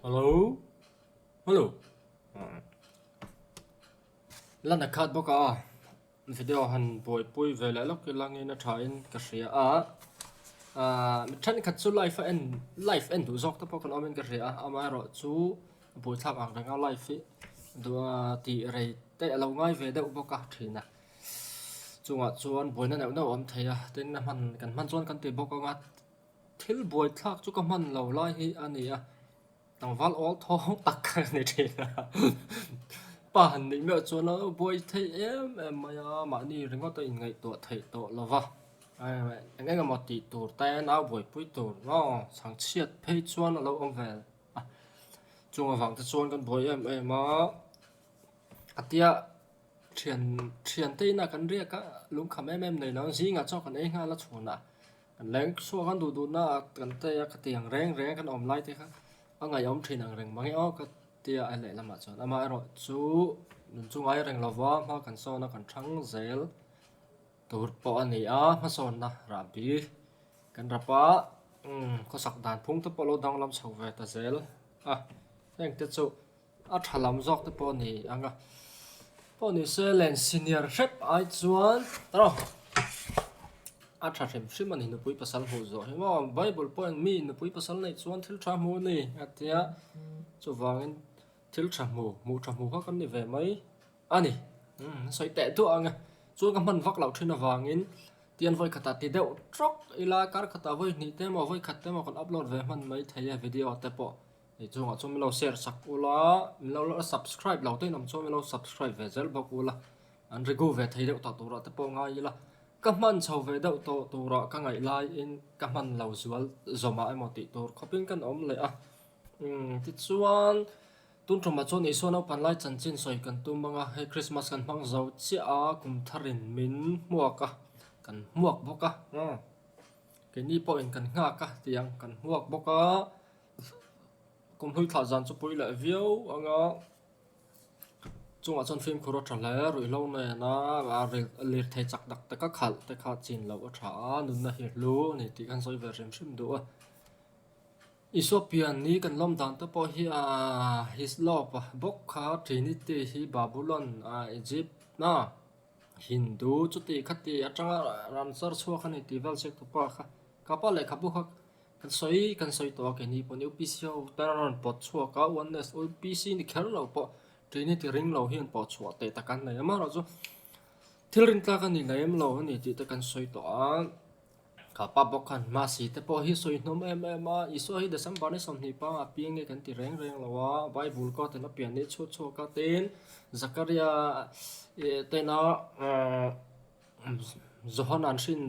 Hello? Hello? Lần này khát bốc à? Video hẳn bồi bùi về lại lúc cái lăng ấy nó trái cả sỉa chân khát chú life end đủ dọc tập còn ôm cái sỉa mà rồi chú bồi tháp ạc đang life ấy đùa thì rồi tại lâu ngay về đâu bốc à thì nè chú ngặt chuan bồi nó nào ôm thấy tên là man chuan kan tì bốc ngặt thiếu bồi thác chú có man lâu lai hi anh ấy tang val all thong tak cái này thì bản định mẹ cho nó bôi thấy em mà đi rồi có tới ngày tuổi thầy tuổi là vợ ai mẹ anh ấy một tỷ tuổi tay áo buổi buổi tuổi nó sáng chiết phê chuan là lâu ông về chung là vàng thì chuan con bôi em mà tia truyền truyền tay là cái riêng cả lúc khám em này nó gì ngã cho cái ấy ngã là chuan à cái lén xua cái đủ đủ na cái tay cái tiếng reng reng cái ôm lại thế khác ngày ông truyền hàng reng mà nghe cái tia ai lại làm mà cho mà rồi chú chung ai reng lova mà cần so nó cần trắng zel tur po ani mà son na rabi kan rapa có sạc đàn phung tập polo dang làm sầu về ta zel anh tiếp tục thalam jok tập po ni anga po ni se len senior rep ai chuan taro thà xem phim mà hình pui pasal hồ rồi mà bible point mi hình pui pasal này chuan thil tra mu ni atia chu wangin thil tra mu kha kan ni ve mai ani soi te tu anga chu kam man vak lau thina wangin tian voi khata ti deuh trok ila kar khata voi ni te mo voi khat te mo kan upload ve man mai thaya video te po ni chunga chu mi lo share sak ula mi lo subscribe lau te nam chu mi lo subscribe ve zel bak ula an regu ve thai deuh ta tu ra te po nga ila các man sau về đậu tổ rõ các ngày lai in các man lâu zual zoma em một tỷ tổ copying kan om le thì chuan tun trong mà chôn ý xuân pan lai chân chín soi kan tu manga hay Christmas kan mang dấu chia cùng tharin min muak kan muak boka cái ni point kan nga ka tiang kan muak boka cùng hui thả dàn cho bụi lại view anga chung ở trong phim của nó trở lại rồi lâu này nó và liệt thể chặt đặc tất các khẩn tất cả chín lâu ở trả nên là hiện lúa này thì kan soi về xem phim đó Ethiopian ni kan lom dan to po hi his law pa bok kha Trinity hi Babylon Egypt na Hindu chuti khati atanga ransar chua khani ti vel sek to pa kha kapa le khabu kha kan soi to ke ni pon UPC taran pot chua ka oneness UPC ni khar lo po Trinity ring lo hian po chua te takan nei ma ro chu thil ring ta kan ni leim lo ni ti ta kan soi to kapa bokan masi te po hi soi nom em iso hi December ni som ni pa piang nge kan ti reng lawa Bible ko te na pian ni chu ka ten Zakaria te na Zohan an shin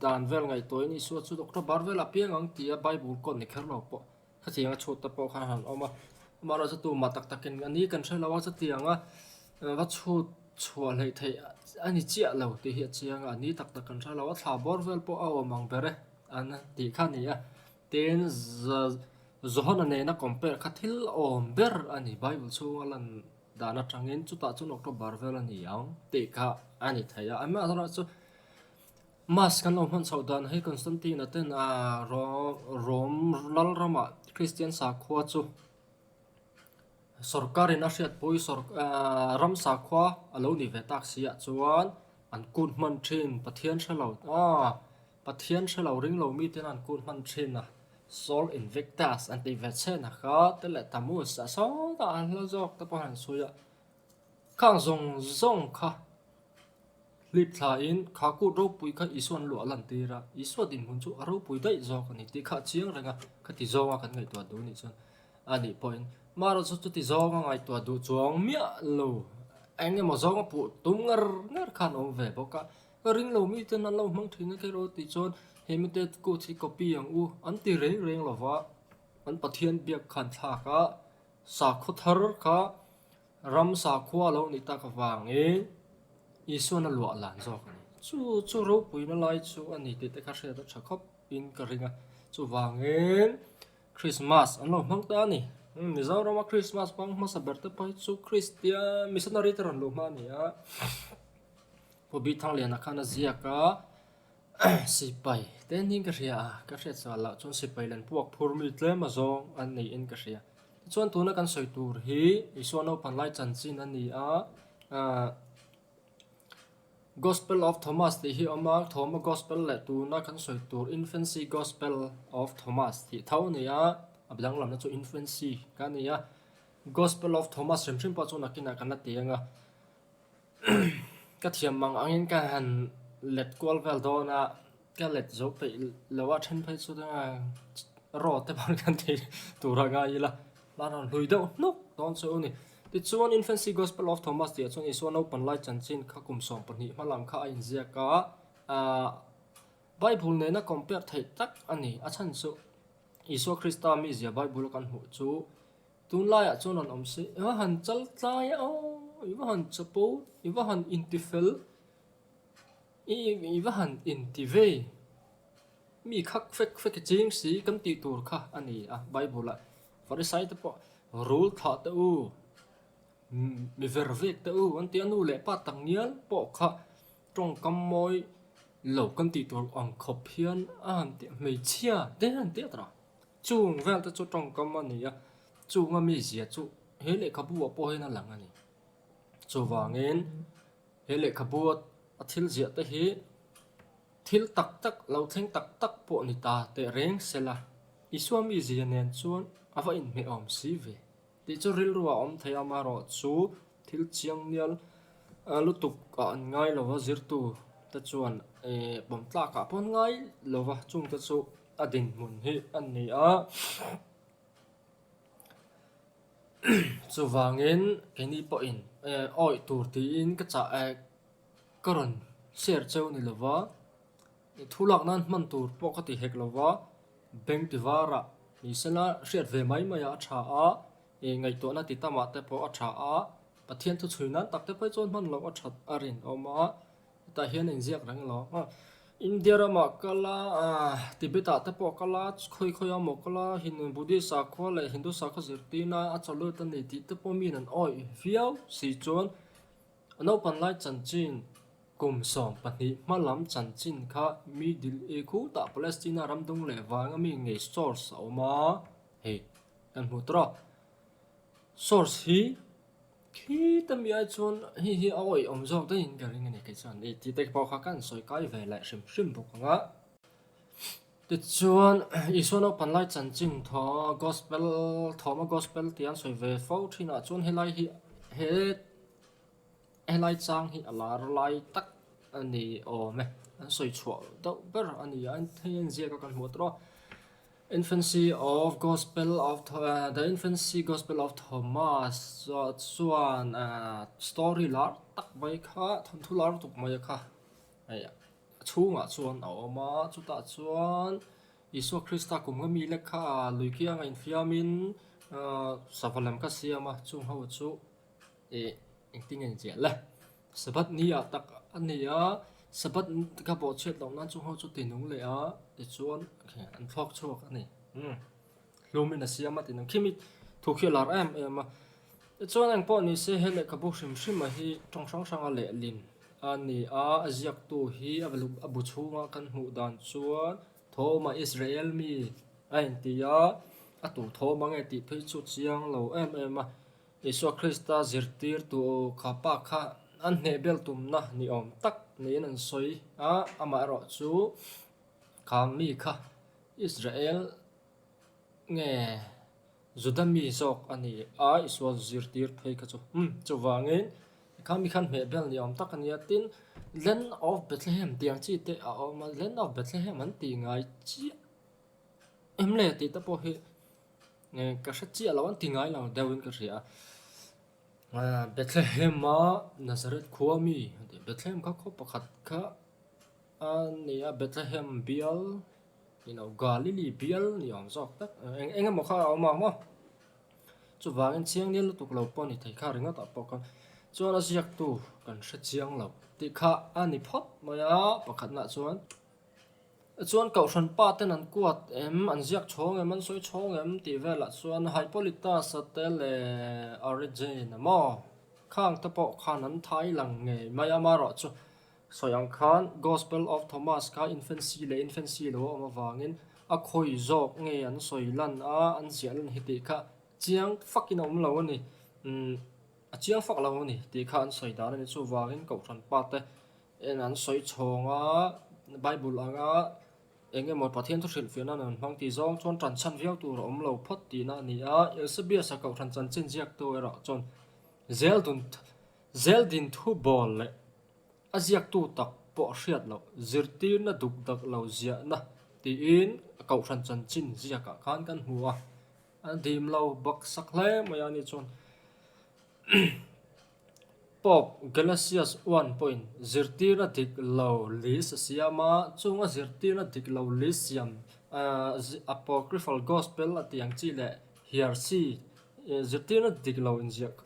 dan vel ngai toy ni su chu Dr. Barvel apiang ang ti Bible ko ni kher lo po kha chiang chu ta po kha han oma ra tu ma tak takin ani kan thai lawa cha tianga wa chu chua lei thei ani chia lo ti hi chiang ani tak tak kan thai lawa thla bor vel po aw mang bere an ti kha ni ten zohon ane na compare khathil om ber ani Bible chu alan dana tangin chu ta chu Dr. Barvel ani yang ti kha ani thaya ama ra chu mas kan om han saudan hay Constantine ten rom lal rama Christian sa khwa chu sarkarin asiat poi ram sa khwa alo ni ve tak sia chuan an kun man thin pathian thalo pathian thalo ring lo mi ten an kun man thin na Sol Invictus anti vaccine na kha te le tamu sa so ta an lo jok ta pa han suya khang zong kha lip tha in kha ku ro pui kha isuan lo lan ti ra isu din hun chu aro pui dai zo kan ni ti kha chiang ranga kha ti zo kan ngai to du ni chon ani point maro chu ti zo ngai to du chuang mia lo anh em mà zo pu tum ngar khan om ve boka ring lo mi ten lo mang thina ke ro ti chon hemite ko thi copy ang u an ti reng lo wa an pathian biak khan tha ka sa khu thar kha ram sa khwa lo ni ta ka wang e isu na lo lan zo kan chu ro pui na lai chu ani ti te kha se ta chakop in ka ringa chu wang e Christmas an lo mang ta ni mi zo ro ma Christmas pang ma sa berte pai chu Christian missionary taran lo ma ni po bi thang le na khana zia ka si pai ten ning ka ria ka hre cha la chon si pai lan puak phur mi tle ma zong an nei in ka ria chuan tuna kan soi tur hi isuan open lai chan chin ani a Gospel of Thomas ti hi oma thoma gospel le tuna kan soi tur infancy gospel of Thomas ti thau nia ablang lam na chu infancy ka nia Gospel of Thomas rim pa chu nakina kan na tianga ka thiam mang angin ka han let kwal vel dona ka let zo pe lawa then phai chu da ro te par kan ti tura ga ila la ron hlui do no don so ni ti chuan infancy gospel of Thomas ti chuan isuan open light chan chin kha kum som pani malam kha in zia ka Bible ne na compare thai tak ani a chan chu Isu Krista mi zia Bible kan hu chu tun la ya chuan an om se wa han chal tlai o iwa han chapo iwa han intifel iwa han intive mi khak fek ching si kan ti tur kha ani a Bible Pharisai te po rule tha te u mi vervek te u an ti anu le pa tang nial po kha trong kam moi lo kan ti tur ang khop hian an ti mei chia de an ti tra chung vel te chu trong kam ani a chung a mi zia chu he le khabu po he na lang ani chu wangin he le khabu a thil zia te hi thil tak lo thleng tak po ni ta te reng sela isua mi zia nen chuan ava in me om si ve ti chu ril ruwa om thei ama ro chu thil chiang nial lutuk ka an ngai lo wa zirtu ta chuan bom tla ka pon ngai lo wa chung ta chu adin mun hi an ni a chu wangin keni po in oi tur ti in ka cha karon share cheu ni lo wa thulak nan man tur po ka ti hek lo wa bank ti wara ni sela share ve mai ya tha a ngai to na ti tama te po a tha a pathian thu chuina tak te pai chon man lo a that arin oma ta hian in ziak rang lo India rama kala Tibeta te po kala khoi amo kala hin Buddhist sa kho le Hindu sa kho zirtina a chalu tan ni ti te po min an oi fiao si chon no pan lai chan chin kum som pani malam chan chin kha middle e khu ta Palestina ram dung le wanga mi nge source oma he kan mutra source hi khi tâm ya chon hi oi om jok te in garing ani ke chan e ti te po kha kan soi kai ve la shim bu nga ti chuan isuan open lai chan chin tho gospel thoma gospel tian soi ve fo thina chuan helai hi helai chang hi alar lai tak ani o me an soi chua do ber ani an thein zia ka kan motro infancy of gospel of the infancy gospel of Thomas chuan story lar tak bai kha thon thu lar tuk mai kha ai chunga chuan a oma chuta chuan Isu Krista kum mi le kha luikia ngain fiamin savalam ka siama chung ho chu engting en je la sabat ni ya tak ania sabat ka bo chet long nan chung ho chu tinung le a ti chuan an thok chok ani lumin a siama tinang khimi thu khilar em chuan ang po ni se hele ka bu shim a hi tong sang a le lin ani a aziak tu hi abu chunga kan hu dan chuan thoma Israel mi ain tia atu thoma nge ti phei chu chiang lo em Isu Krista zirtir tu khapa kha an nebel tum na ni om tak ni nan soi ama ro chu kami kha Israel nge Judami sok ani Isu zirtir phei ka chu chu wangin kami khan hebel ni om tak ani tin Land of Bethlehem tiang chi te Land of Bethlehem an ti ngai chi emle ti ta po hi nge ka sha chi alawan ti ngai la dawin ka ria Bethlehem ma Nazareth khuami Bethlehem ka kho pakhat kha ania Bethlehem bial Galilee bial ni om zok tak engam mo kha ma chu wangin chiang ni lu tuk lo po ni thei kha ringa ta po kan chuan a ziak tu kan sha chiang lo ti kha ani phot maya pakhat na chuan kau hran pa ten an kuat an ziak chhong an soi chhong ti vela chuan Hippolytus atele origin mo khang ta po khan an thai lang nge maya ma ro chu soyang khan Gospel of Thomas ka infancy lo ma wangin a khoi zok nge an soi lan an zial an hiti kha chiang fucking om lo ni chiang fuck lo ni ti khan soi da ni chu wangin ko than pa te en an soi chonga bible anga enge mo pathian thu hril fiana nan mang ti zong chon tran chan viau tur om lo phot ti na ni a elsebia sa ko than chan chin jiak to era chon zeldin thu bol le aziak tu tak po hriat lo zirtir na duk dak lo zia na ti in ko than chan chin zia ka khan kan huwa an dim lo bak sak hle maya ni chon pop Galatians 1 point zirtir na dik lo lis siama chunga zirtir na dik lo lis siam apocryphal gospel atiang chi le here see zirtir na dik lo injiak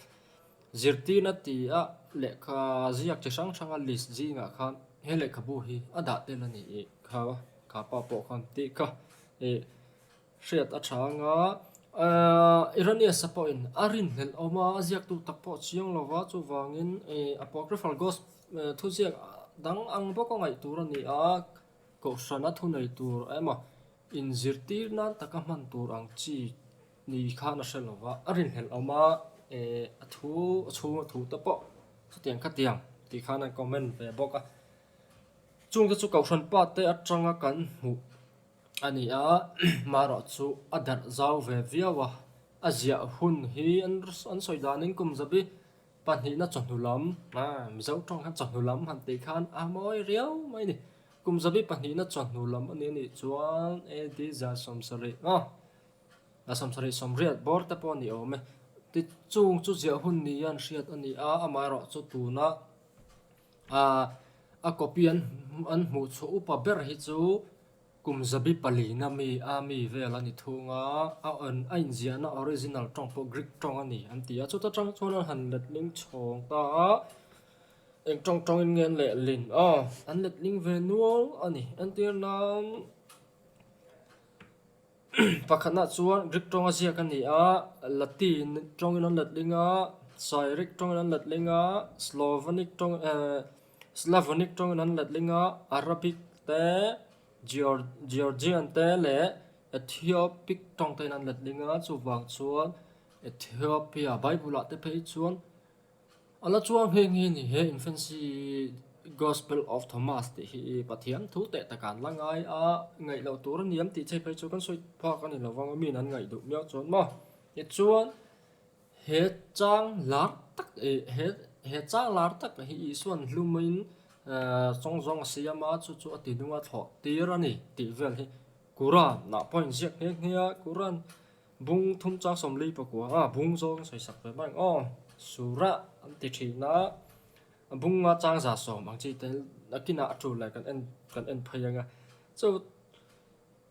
zirtir na ti a le kha ziak chi sang sang a lis ji nga khan he le khabu hi ada te la ni kha pa po khan ti ka hriat a thanga irania sapo in arin hel oma aziak tu takpo chiang lova chu wangin apocryphal gospel thu ziak dang ang bo ko ngai tur ani a ko sana thu nei tur ema in zirtir na takaman tur ang chi ni khana selova arin hel oma thu tapo tiang khatiang ti khana comment ve boka chung chu ko san pa te atanga kan mu ani a maro chu adar zau ve viawa azia hun hi an soidanin kum zabi panhi na chonhulam mi zau tong han chonhulam han te khan a moi riau mai ni kum zabi panhi na chonhulam ani ni chuan e di za somsari a somsari somriat bor ta pon ni ome ti chung chu zia hun ni an hriat ani a amaro chu tuna a kopian an mu chu upa ber hi chu kum zabi pali na mi ami vela ni thunga a an ain zia na original tong po greek tong ani an tia chu ta tang chona han let ling chong ta eng tong in ngen le lin an let ling ve nual ani an tir nam pakhana chuan greek tong a zia kan ni a latin tong in an let linga syriac tong in an let linga slavonic tong in an let linga arabic te Georgian te le Ethiopic tong te nan let linga chu wang chuan Ethiopia Bible te phei chuan ala chuang he ngi ni he infancy Gospel of Thomas te hi pathian thu te takan langai a ngai lo tur niam ti chei phei chu kan soi pha kan ni lawang mi nan ngai du myak chuan ma e chuan he chang lar tak he chang lar tak hi suan hlumin zong siama chu ati dunga tho tirani ti vel hi Quran na point ziak he nia Quran bung thum chang somli pa kwa bung zong soi sak pe bang sura anti thina bung nga chang za som ang chi te akina athu lai kan en phayanga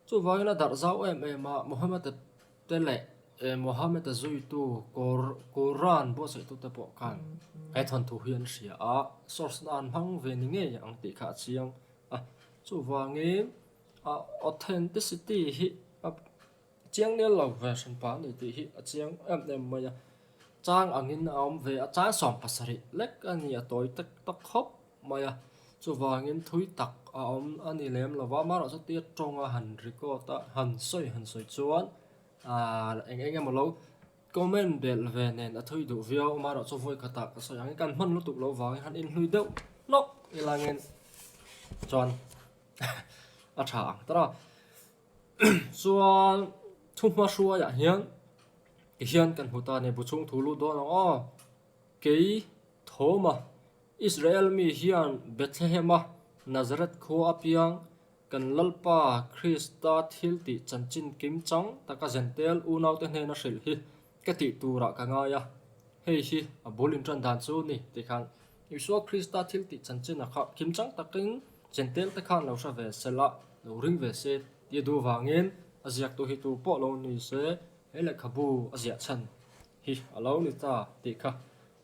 chu wangina dar zau ma Muhammad te le Muhammad zui tu Quran bo sai tu te po kan ai thon thu hian sia a source nan hang ve ni nge yang ti kha chiang chu wangi authenticity hi chiang ne lo version pa ni ti hi chiang em ma ya chang angin om ve a cha som pasari lek ani a toy tak khop ma ya chu wangin thui tak om ani lem lawa ma ro chu ti tonga han record ta han soi chuan eng mo lo comment bel ve nen a thui du vio ma ro chu voi khata ka so yang kan man lu tu lo wang han in hlui deuh nok ilangen chon a thang tara chuan thuma shua ya hian kan huta ne bu chung thulu do na kei thoma Israel mi hian Bethlehem Nazareth kho apiang kan lalpa Krista thil ti chanchin kim chang taka zentel unau te hne na hril hi ka ti tura ka nga ya hei hi a bulin tran dan chu ni ti khan Isua Krista thil ti chanchin a kha kim chang takin zentel te khan lo sha ve sela lo ring ve se ti du wangin aziak tu hi tu po lo ni se hele khabu azia chan hi alo ni ta ti kha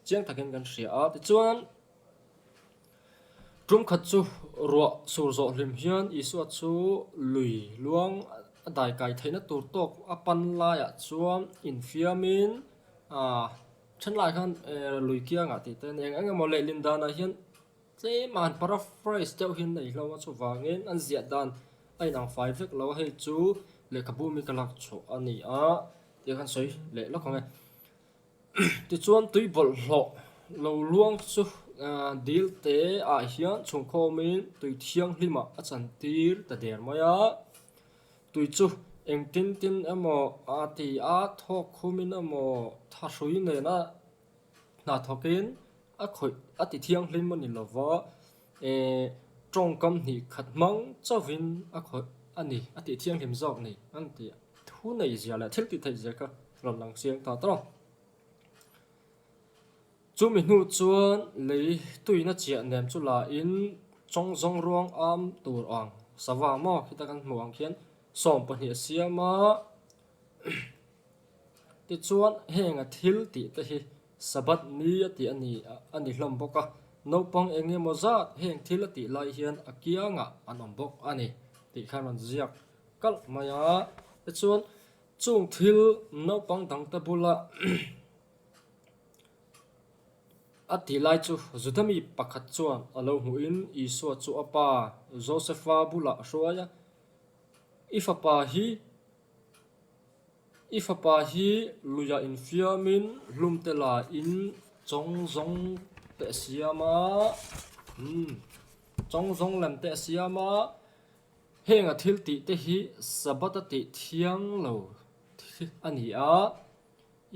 chiang takin kan ria a ti chuan Drum khat chu ro sur zo lim hian isu chu lui luang dai kai theina tur tok apan la ya chuan infiamin chan lai khan lui kia nga ti ten eng mo le lim dan a hian che man paraphrase teu hin nei lo chu wangin an zia dan ai nang 5 vek lo hei chu le khabu mi kalak chu ani a thì kan soi le lo khong ti chuan tui bol lo luang chu deal te a hian chung khomin tui thiang hlima a chan tir ta der maya tui chu eng tin emo a ti a thok khumin emo tha hrui ne na thokin a khoi a ti thiang hlim mani lova trong kam ni khat mang chawin a khoi ani a ti thiang hlim zok ni an ti thu nei zia la thil ti thai zia ka ron lang siang ta tro chu mi nu chuan lei tui na chia nem chu la in chong zong ruang am tur ang sawa mo khita kan muang khian som pahnih siama ti chuan henga thil ti te hi sabat ni ati ani hlom boka no pang enge mozat heng thil ati lai hian akianga anom bok ani ti khanan ziak kal maya ti chuan chung thil no pang dang ta bula ati lai chu zutami pakhat chuan alo huin isua chu apa josepha bula hruaya ifapa hi luya in fiamin lumtela in chong zong te siama chong zong lam te siama henga thil ti te hi sabata ti thiang lo ani a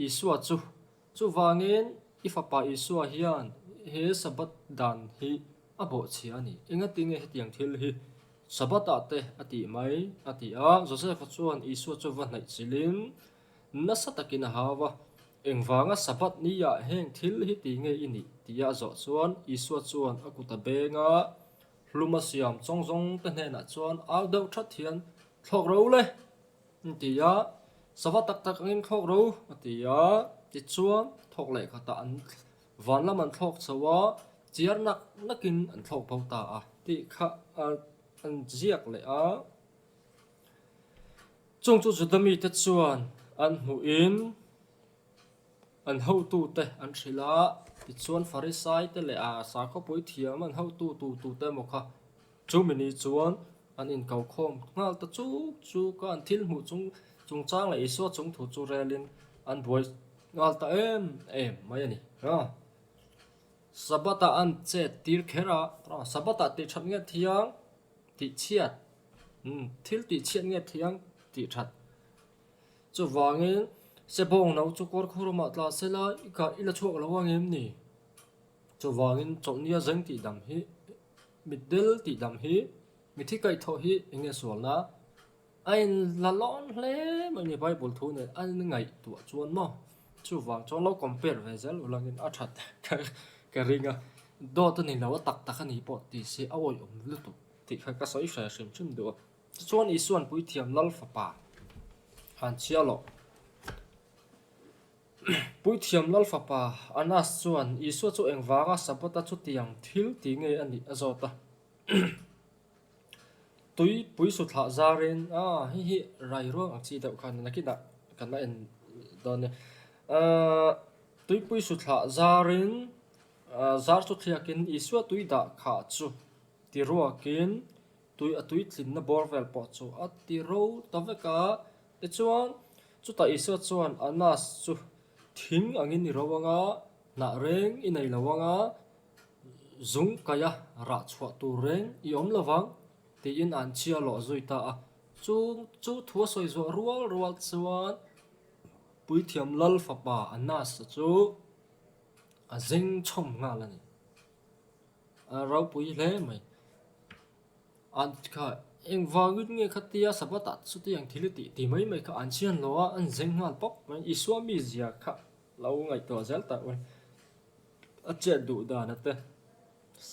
isua chu wangin ifapa isua hian he sabat dan hi abo chi ani enga tinge hetiang thil hi sabata te ati mai ati a joseph chuan isua chu wa nai chilin nasatakin hawa engwanga sabat ni ya heng thil hi ti nge ini tia zo chuan isua chuan akuta benga hluma siam chongzong te hna chuan aldo that hian thlok ro le tia sabat tak ngin thlok ro tia ti chuan thok le khata an van lam an thlok chawa chiar nakin an thlok pauta a ti kha an ziak le a chung chu zudami te chuan an hu in an ho tu te an thila ti chuan farisai te le a sa kho pui thiam an ho tu te mo kha chu mini chuan an in kau khom ngal ta chu ka an thil mu chung chang le iso chung thu chu relin an boi ngal ta em mai ani ha sabata an che tir khera sabata ti that nge thiang ti chiat thil ti chiat nge thiang ti that chu wangin se bong no chu kor khuruma tla sela ka ila chuak lawang em ni chu wangin chongnia zeng ti dam hi middel ti dam hi mithi kai tho hi enge solna ain la lon hle mani bible thu ne an ngai tu chuan mo chu wang chong lo compare ve zel ulangin a that ka ringa do to ni lawa tak ani po ti se awoi lu tu ti kha ka soi fa sim chum do chuan isuan pui thiam lal fa pa han chialo pui thiam lal fa pa anas chuan isu chu engwanga sapota chu tiang thil ti nge ani azota tui pui su thla zarin hi rai ruang chi deuh khan nakida kana en don tui pui su thla zarin zar chu thiakin isu tui da kha chu ti ruakin tui tlin na borvel po chu ati ro taweka te chuan chu ta isu chuan anas chu thing angin ni rawanga na reng inai lawanga zung kaya ra chwa tu reng i om lawang ti in an chia lo zuita a chu thua soi zo rual chuan pui thiam lal fa pa anas chu a zeng chom nga lani a rau pui hle mai an kha eng wangin nge khatia sabata chu tiang thiliti ti mai kha an chian lowa an zeng ngal pok mai iswami zia kha lo ngai to zel ta wen a che du da na te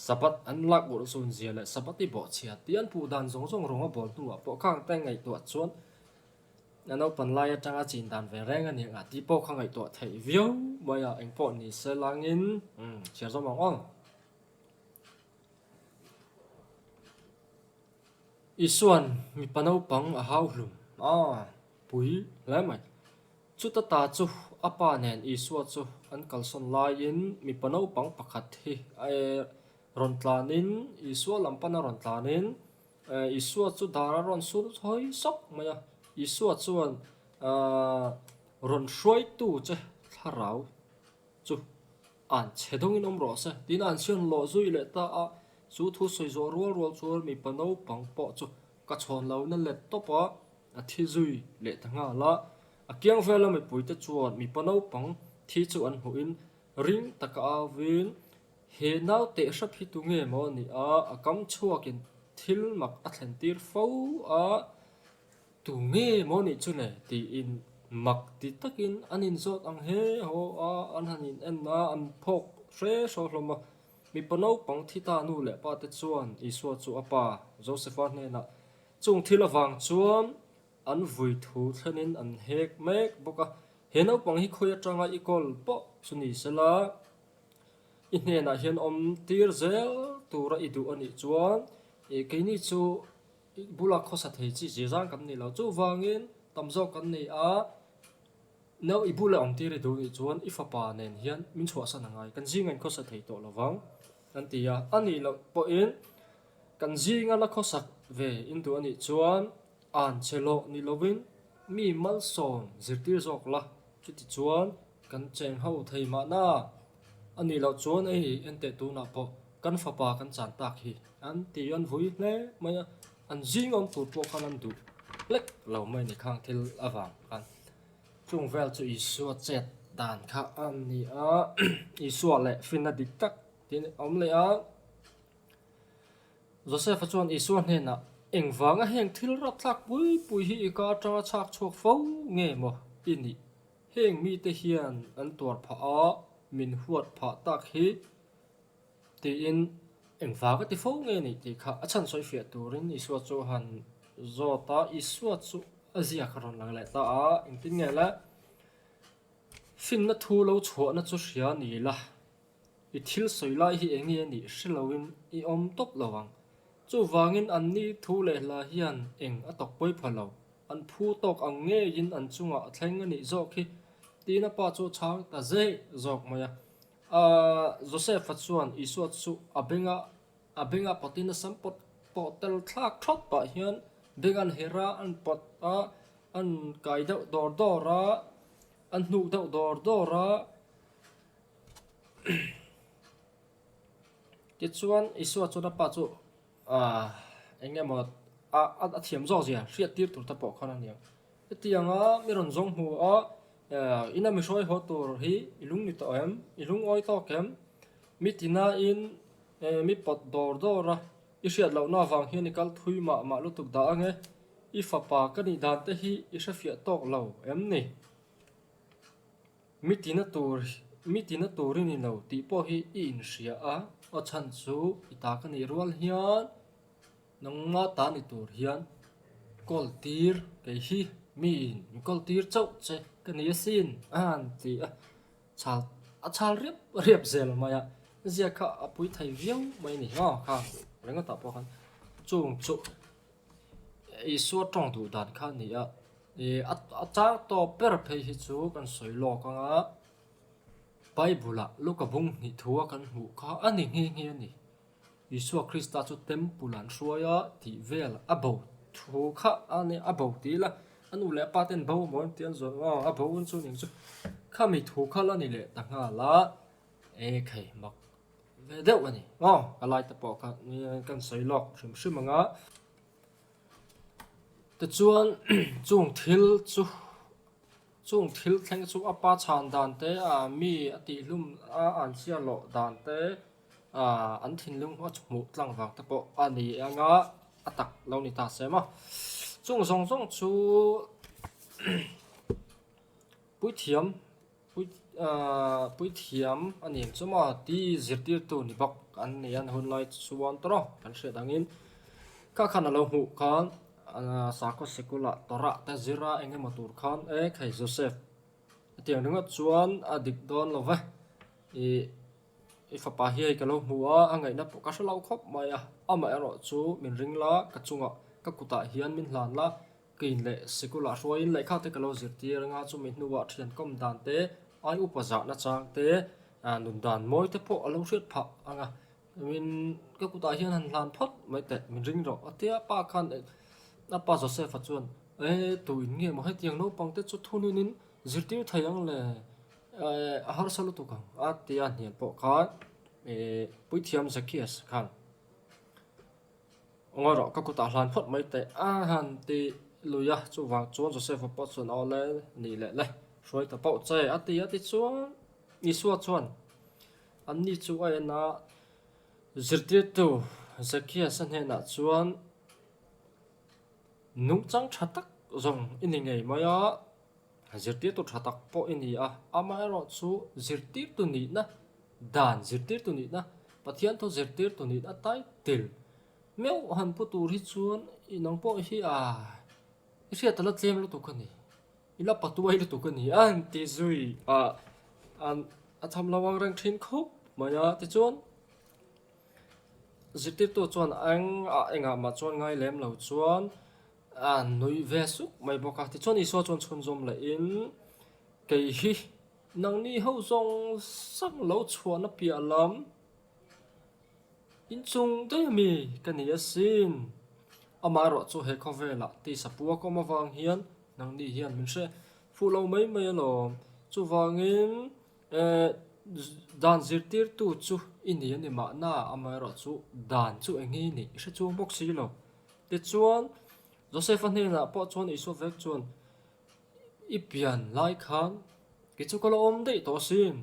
sabat an lak bur sun zia le sabati bo chia tian pu dan zong ronga bol tu po khang te ngai to chuan nano pan lai atanga chin dan ve reng ani nga ti po khang ngai to thei view maya eng po ni selangin chia zo mong ong isuan mi panau pang a hau hlum pui le mai chu ta chu apa nen isua chu an kalson lai in mi panau pang pakhat hi ron tlanin isua lampana ron tlanin isua chu dara ron sur thoi sok maya isua chuan ron shuai tu che tharau chu an chedong in om ro se tin an sian lo zui le ta a chu thu soi zo rual chu mi pano pang po chu ka chon lo na le to pa a thi zui le ta nga la a kyang vela mi pui te chuan mi pano pang thi chu an hu in ring taka awin he nau te sap hi tu nge mo ni a kam chuakin thil mak a thlen tir fo a tu nge mo ni chu ne ti in mak ti takin anin zot ang he ho a an hanin en na an phok hre so hloma mi pano pang thi ta nu le pa te chuan i so chu apa joseph ne na chung thil awang chuan an vui thu thlenin an hek mek boka he nau pang hi khoya tanga i kol po chuni sela in he na hian om tir zel tura i du ani chuan e ke ni chu bula khosa thei chi jang kam ni lo chu wangin tamzo kan nei a no i bula om tir du ni chuan i fa pa nen hian min chua sa na ngai kan jingan khosa thei to lawang an tia ani lo po in kan jinga la khosak ve in du ani chuan an chelo ni lovin mi mal son zirtir zok la chu ti chuan kan cheng ho thei ma na ani lo chuan ei ente tu na po kan fa pa kan chan tak hi an ti an vui hle maya an jing on tu po kan an du lek lo mai ni khang thil awang kan chung vel chu isu chet dan kha an ni a isu le finna dik tak tin om le a joseph chuan isu hne na engwanga heng thil rap thak pui hi ka tanga chak chok fo nge mo ini heng mi te hian an tuar pha a min huat pha tak hi ti in engwaga ti fo nge ni ti kha achan soi fia turin isu chu han zota isu chu azia kharon lang le ta a ingtin nge la fin na thu lo chho na chu hria ni la i thil soi lai hi engi ani shilowin i om top lawang chu wangin an ni thu le la hian eng atok poi phalo an phu tok ang nge yin an chunga thleng ani zo khi tina pa chu chang ta ze zok maya joseph chuan isu chu abenga potina sampot potel thak thot pa hian began hera an pot a an kai dor dora an nu dor dora ti chuan isu chu na pa chu enge mo a thiam zo zia hriat tir tur ta po khana niang tianga miron zong hu a ina mi soi ho tur hi ilung ni to em ilung oi to kem mitina in mi pot dor dora i hriat lo na wang hian ikal thui ma lu tuk da ange i fa pa ka ni dan te hi i sha fia tok lo em ni mitina turin ni lo ti po hi in ria a o chan chu ita ka ni rual hian nang ma ta ni tur hian kol tir ke hi min kol tir chau che ka ni sin an ti a chal riep zel maya zia kha apui thai viau mai ni ha kha renga ta po khan chung chu i suat tong du dan kha ni a a cha to per phei hi chu kan soi lo ka nga Bible luka bung ni thua kan hu kha ani nge ni Isu Krista chu tempulan suaya ti vel abo thu kha ani abo ti la anu le paten bo mo tian zo abo un chu ning chu kha mi thu kha la ni le ta nga la e khai mak ve deuh ani alai ta po kha ni kan soi lok shim nga te chuan chung thil thleng chu apa chan dan te mi ati lum an sia lo dan te an thin lung ho chmu tlang wang ta po ani anga atak lo ni ta sema chung zong chu pui thiam ani chuma ti zirtir tu ni bak an ni an hun lai chuan tro kan hre dangin ka khana lo hu khan sako sekula tora ta zira enge matur khan khai joseph tiang ringa chuan adik don lova fa pa hi ka lo huwa angai na ka shalo khop maya ama ero chu min ringla ka chunga ka kuta hian min hlan la kin le sekula roin le kha te ka lo zirti ranga chu min nuwa thian kom dan te ai upaza na chang te nun dan moi te po alo hriat pha anga min ka kuta hian han hlan phot mai te min ring ro atia pa khan na pa joseph chuan tu in nge mo he tiang no pang te chu thunin zirtir thayang le har salu tu kang atian hian po kha puithiam zakias khan ngoro ka ku ta hlan phot mai te a han ti luya chu wang chuan Joseph po chuan ole ni le le roi ta pau che ati chuan ni suwa chuan an ni chu ai na zirtir tu zakias an he na chuan nung chang thatak zong ini ngei maya zirtir tu thatak po ini a ama ro chu zirtir tu ni na dan zirtir tu ni na pathian to zirtir tu ni na tai til meu han pu tu ri chuan inang po hi a ria tala tlem lu tu kani ila patuai lu tu kani an ti zui an tham lawang rang thin khop maya ti chuan zirtir tu chuan enga ma chuan ngai lem lo chuan nui ve suk mai boka ti chuan iso chuan chhun zom la in kei hi nang ni ho zong sang lo chuan a pia lam in chung te mi kani asin amaro chu he khovela ti sapua ko ma wang hian nang ni hian min se fu lo mai mai lo chu wangin dan zirtir tu chu ini ani ma na amaro chu dan chu engi ni se chu bok si lo ti chuan Joseph an hena po chuan iso vek chuan ipian lai khan ki chu ko om dei to sin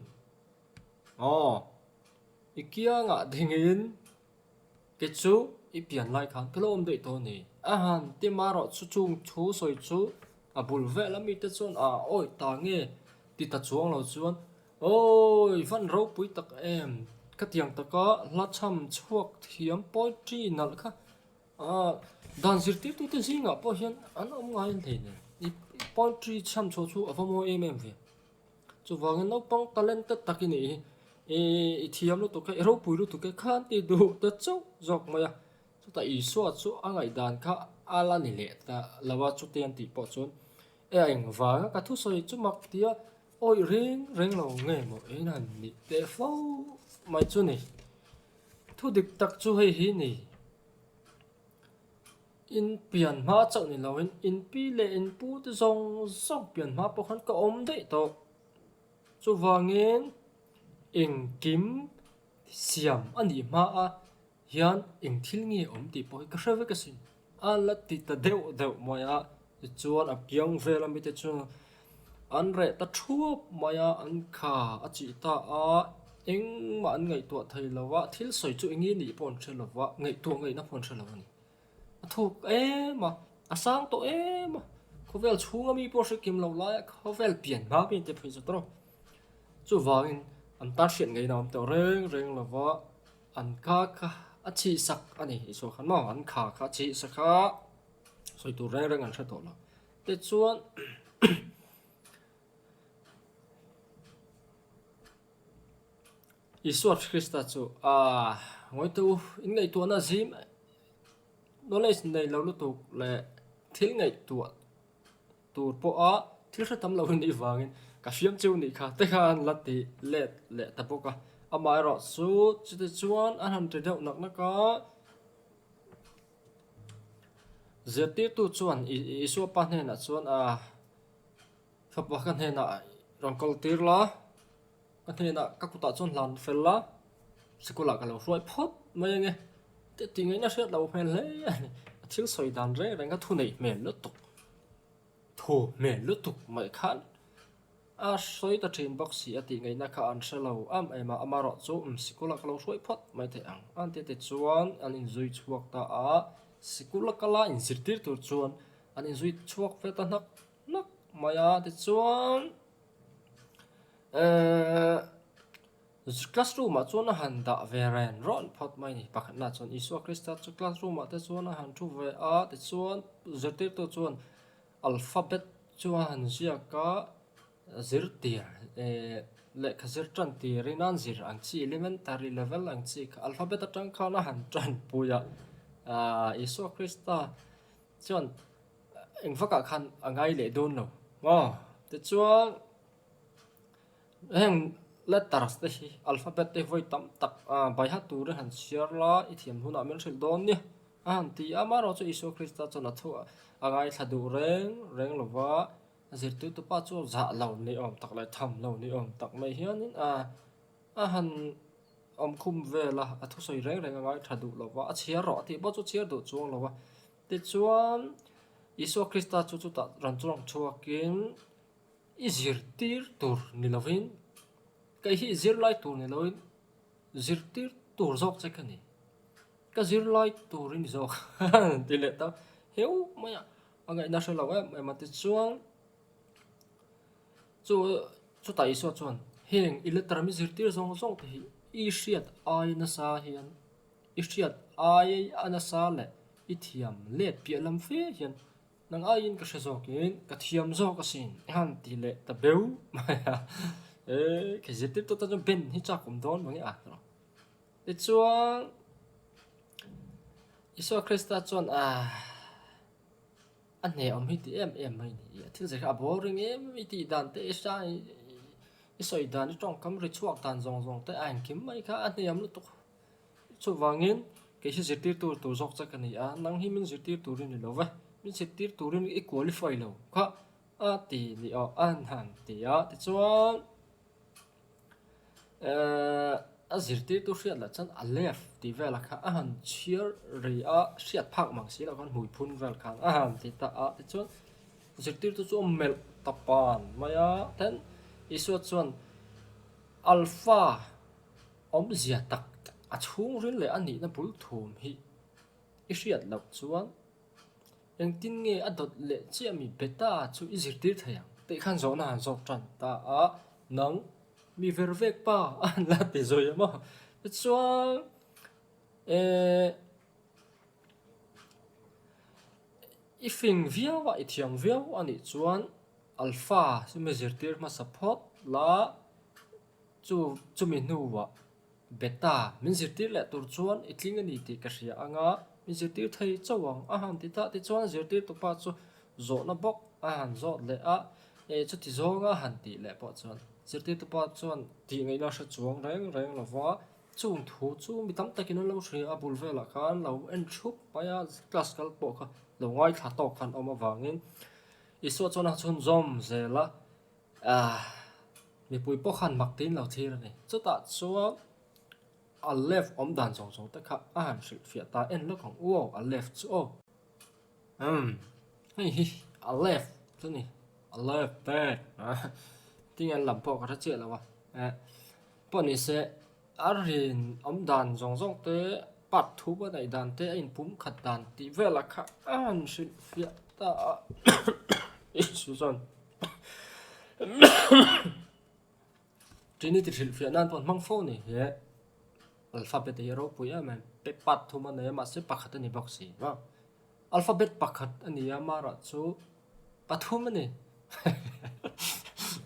ikia nga dingin ki chu ipian lai khan ko om dei to ni han ti maro chu chung thu soi chu a bul ve la mi te chuan oi ta nge ti ta chuang lo chuan oi van ro pui tak em ka tiang taka la cham chuak thiam poetry nal kha dan zirtir tu te zinga po hian an om ngai thei ne i poetry cham chu chu avamo em ve chu wangin no pang talent takini i thiam lu to ka ro pui lu to ka khan ti du ta chau jok maya chu ta i so chu angai dan kha ala ni le ta lawa chu ten ti po chun eng wa ka thu soi chu mak tia oi reng lo nge mo nan ni te fo mai chu ni thu dik tak chu hei hi ni in pian ma chau ni lawin in pi le in pu te zong pian ma po khan ka om dei to chu wangin eng kim siam ani ma a hian eng thil nge om ti po ka hrewe ka sin la ti ta deu moya chuan a kyang vela mi te chu an re ta thup maya an kha a chi ta a eng ma an ngai to thai lawa thil soi chu engi ni pon thelawa ngai to ngai na pon thelawa ni thuk mà sang to mà có vel chunga mi po se kim lo la có vel pian ba bin te phi tro chu wangin an ta hriat ngei nam to reng la wa an kha a chi sak ani so khan ma an kha chi sakha soi tu reng an thla to la te chuan Isua Krista chu ngoi tu in ngai tu na zim knowledge nei lo lu tu le thil ngai tu po a thil sa tam lo ni wangin ka fiam chu ni kha te khan lati le ta po ka amai ro su chu chuan an han te deuh nak na ka zeti tu chuan isu pa hne na chuan thapa kan hne na rongkol tir la kan hne na ka ku ta chuan hlan fel la sikula ka lo roi phot mai nge te tingai na hriat lo hmel hle ani thil soi dan reng ka thu nei mel lu tuk mai khan soi ta thin box si ati ngai na kha an shalo ema amaro chu sikula ka lo roi phot mai te ang an te chuan an in zui chuak ta sikula kala in zirtir tur chuan an in zui chuak fe ta nak maya te chuan classroom chuan a han da veren ron phot mai ni pakhat na chuan Isua Krista chu classroom te chuan a han thu ve te chuan zirtir tu chuan alphabet chuan han zia ka zirtir le khazir tran ti rinan zir ang chi elementary level ang chi alphabet atang khana han tran puya Isua Krista chuan engfaka khan angai le don lo te chuan heng letters te hi alphabet te voi tam tak bai ha tur han share la I thiam huna men thil don ni han ti amaro chu Isua Krista chona thu angai thadu reng lova zirtir tu pa chu za lo ni om tak lai tham lo ni om tak mai hian a han om khum vela a thu soi reng reng ngai thadu lo wa a chia ro ti bo chu chia do chuang lo wa ti chuan Isu Krista chu chu ta ran chuang chuakin i zirtir tur ni lovin kai hi zir lai tur ni lovin zirtir tur zok che kani ka zir lai tur ni zok ti le ta heu maya angai na shela wa ma ti chuang chu ta isu chuan heng iletrami zirtir zong zong te hi i hriat ai na sa hian i hriat ai ana sa le i thiam let pia lam fe hian nang ayin ka hrezokin ka thiam zo ka sin han ti le ta beu maya ke zirtir to ta ben hi cha kum don mangi a ro ti chuan isu Krista chuan anh này ông hít em mày nhỉ thứ gì cả bố rồi em thì đàn tê sai sợi đàn trong cắm rồi chuột đàn rong tới anh kiếm mấy cả anh này em nó tục cho vàng yên cái gì giật tiêu tu dọc chắc cái này năng hi mình giật tiêu tu rồi lâu vậy mình giật tiêu tu rồi ít qualify lâu cả thì đi anh hẳn thì thì cho zirtir tu hriat la chan a left ti vela kha a han cheer ri a hriat phak mang si la kan hui phun vel khan a han ti ta a ti chuan zirtir tu chu mel tapan maya ten isu chuan alpha om zia tak a chung rin le ani na bul thum hi i hriat lo chuan eng tin nge a dot le chi mi beta chu i zirtir thayang te khan zo na han zo tran ta a nang mi vervek pa an la te rồi mà chuan i phing viau wa i thiam viau ani chuan alpha si me zirtir ma support la chu mi nu wa beta min zirtir le tur chuan i tling ani ti ka hria anga min zirtir thei chawang a han ti ta ti chuan zirtir tu pa chu zo na bok a han zo le a chu ti zonga han ti le po chuan zirtir tu pa chuan ti ngai na sha chuang reng lawa chung thu chu mi tam takin lo hri a bul vela khan lo en thup paya classical po kha lo ngai tha to khan oma wangin isu chona chun zom zela mi pui po khan mak tin lo thir ni chu ta chuan a left om dan zong ta kha a han hri fia ta en lo khong u a left chu hi a left chu ni a left bad tiếng Anh làm po cả chuyện là vậy, bọn này sẽ arin ông đàn rong tới bắt thú bên này đàn tới anh búng khát đàn thì về là khá an sinh việc ta Susan chỉ nên thì việc nan bọn mang phone này hệ alphabet hero bùi à mình bị bắt thú bên này mà sẽ bắt khát anh bóc gì, vâng alphabet bắt khát anh mà ra chú bắt thú bên này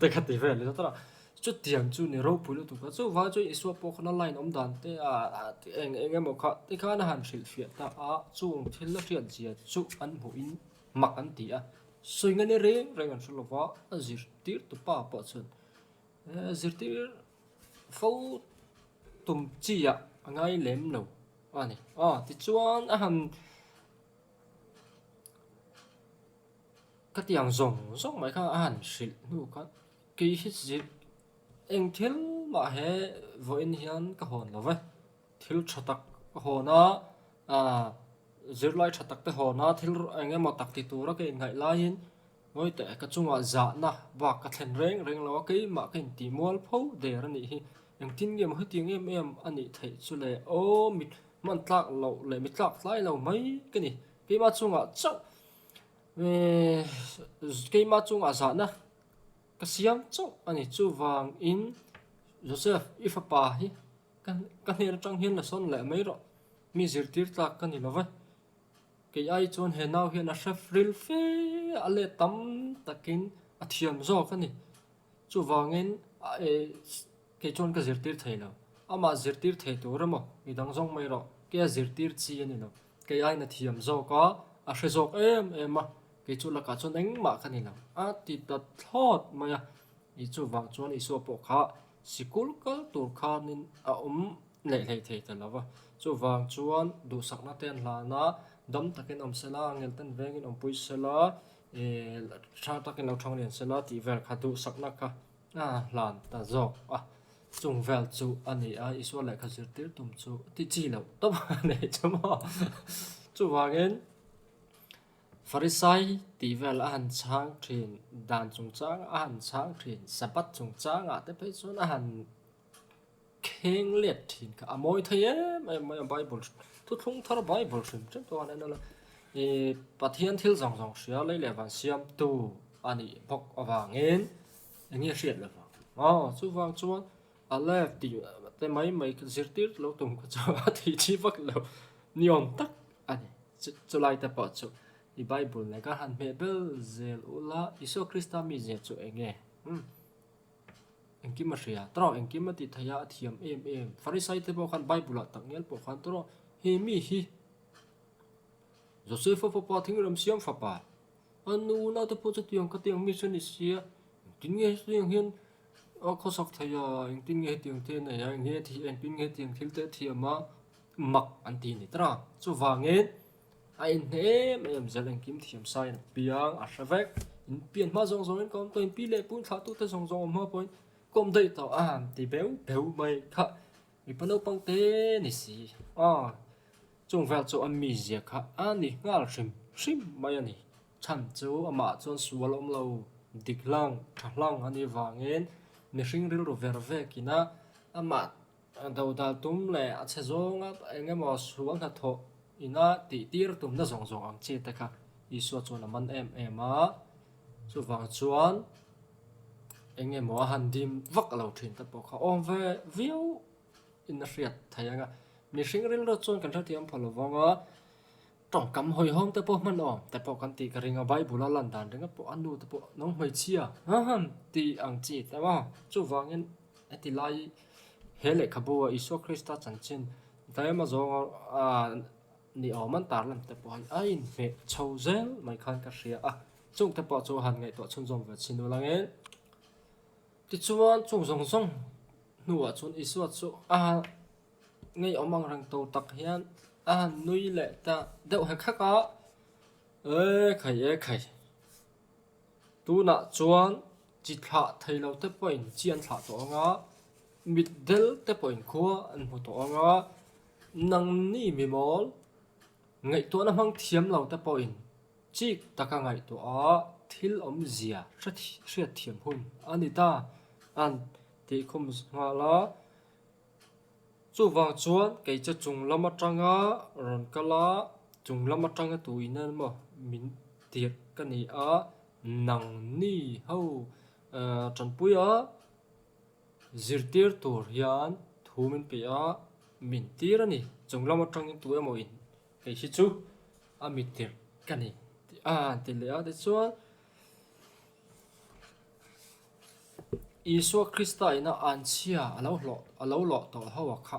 แต่ขัดตีเวลเลยตระจุดเตียงจูนี่เราพูดแล้วถูกก็จูว่าจูอิสวาปคนไลน์น้ำดันเตเองหมดค่ะที่ข้าน่ะหันสิลฟิตตาจูงที่ละเรียนเจียจูอันหูอินมักอันตีสวยงามเรื่องกันสุดละว่าจิรตีร์ตุป้าปะชนจิรตีร์ฟูตุ่มจีง่ายเล่มหนูนี่ที่จวนหันก็ที่ยังส่งไม่ค่ะหันสิลนู่กันกี่ฮิตจิเองทิลมาเฮวันนี้ยันก็หอนแล้วเว้ยทิลชัดตักก็หอนะจิรไลชัดตักแต่หอนะทิลเองมาตักติตัวแล้วก็ยังไงไล่ยินโอ้ยแต่ก็จุงว่าจะนะว่าก็เห็นเร่งแล้วก็มาก็เห็นตีมัวพูดเดี๋ยวนี้ยังทิ้งเงี้ยมันทิ้งเงี้ยอันนี้thấyสุดเลยโอ้มิดมันตักเราเลยมิดตักไล่เราไม่กันนี่กี่มาจุงว่าเจ้ากี่มาจุงว่าจะนะก็เสียงจ้องอันนี้จูวางอินโจเซฟอีฟปาฮีกันเห็นจังเห็นละส่วนแหละไม่หรอกมีจิรตีร์ตักกันนี่ละเว้ยกี่ไอจวนเห็นเอาเห็นอาเชฟริลเฟ่อะไรตั้มตักินอาเทียมโจกันนี่จูวางอินกี่จวนก็จิรตีร์ไทยแล้วอามาจิรตีร์ไทยตัวระมั้งมีดังส่งไม่หรอกกี่จิรตีร์จีนี่แล้วกี่ไอนาเทียมโจก็อาเชฟโจมาcái chỗ là cả chỗ đánh mà cái này là thì đặt thọt mà ya ý chỗ vàng chỗ này số bộ khá chỉ cố cái tổ khá nên lệ thế là vậy chỗ vàng chỗ đủ sắc nó tên là nó đâm ta cái ông sẽ là nghe tên về cái ông bùi sẽ là sang ta cái nào trong điện sẽ là tỷ vel khá tu sắc nắc cả lan ta dọc chung vel chu anh ấy Israel lại khá dữ tiết tụm chu tí chi lâu tóm này chấm họ chu vàng Pharisai tỷ vel an sáng truyền đàn chung sáng an sáng truyền Sabbat chung sáng te phải chuan an keng liệt thìn cả mỗi thấy em Bible tu thung thar Bible sim chắc to anh là bắt hiện thiếu dòng dòng xíu lấy lệ vàng xiêm tu anh ấy bọc vàng anh nghe chuyện là vàng chú vàng chú anh lẽ thì tại mấy cái giết tiết lâu tùng của cháu thì chỉ bắt lâu nhom tắc anh chú lại tập bảo chú thì Bible này các hắn mẹ bel zel ula Iso Christa mi zel chú anh nghe anh kim mà xia trao anh kim mà thì thấy thiam em Pharisai thì bảo hắn Bible tặng nghe bảo hắn trao hi mi hi Joseph papa thing ram siam papa anu na te po chu tiang ka tiang mission is sia tin nge tiang hian kho sak thaya ing tin nge tiang the na ya nge thi en tin nge tiang thil te thi ama mak an ti ni tra chu wange ai ne em zalang kim thiam sai na piang a shavek in pian ma zong zong kom to in pi le pun tha tu te zong zong ma point kom dei to ti beu mai kha mi pano pang te ni si chung vel chu an mi zia kha ani ngal sim mai ani chan chu ama chon sual om lo diklang thlang ani wangen ni hring ril ro ver ve kina ama dau dal tum le a che zonga enge mo suang tha tho ina ti tir tum na zong zong ang che ta kha isu chon man em a chu wang chuan enge mo han dim vak lo thin ta po kha om ve view in na riat thayanga mi hring ril ro chon kan tha tiam phalo wanga trong cắm hồi hôm tới po man tới po kan ti ka ringa Bible lan dan ringa po anu tới po nong mai chia ti ang chi ta ma chu wangin ati lai hele khabu Iso Christa chanchin tai ma zo ni man tar lam te po ai me chozel mai khan ka ria chung te po chu han ngai to chun zong ve chinu langen ti chuan chung zong zong nuwa chun Iso chu ngay omang rang to tak hian nuôi lệ ta đậu hay khác á khải tu nã chuan chỉ thả thầy lâu tới point chiên thả tổ ngã mít del tới point khua anh một tổ ngã năng ni mi mol ngày tu nó mang thiếm lâu tới point chỉ ta cả ngày tu thil zia rất thiếm hun anh ta anh thì không ngã lá chu wang chuan cái cho chung lama tanga ron kala chung lama tanga tuinan mo min tiek kani nang ni ho chan puya zirtir tur hian thumin pe min tir ani chung lama tanga tu emo in cái hi chu mi tiek kani ti le de chuan Iso Christa ina an chia alo lo to hawa kha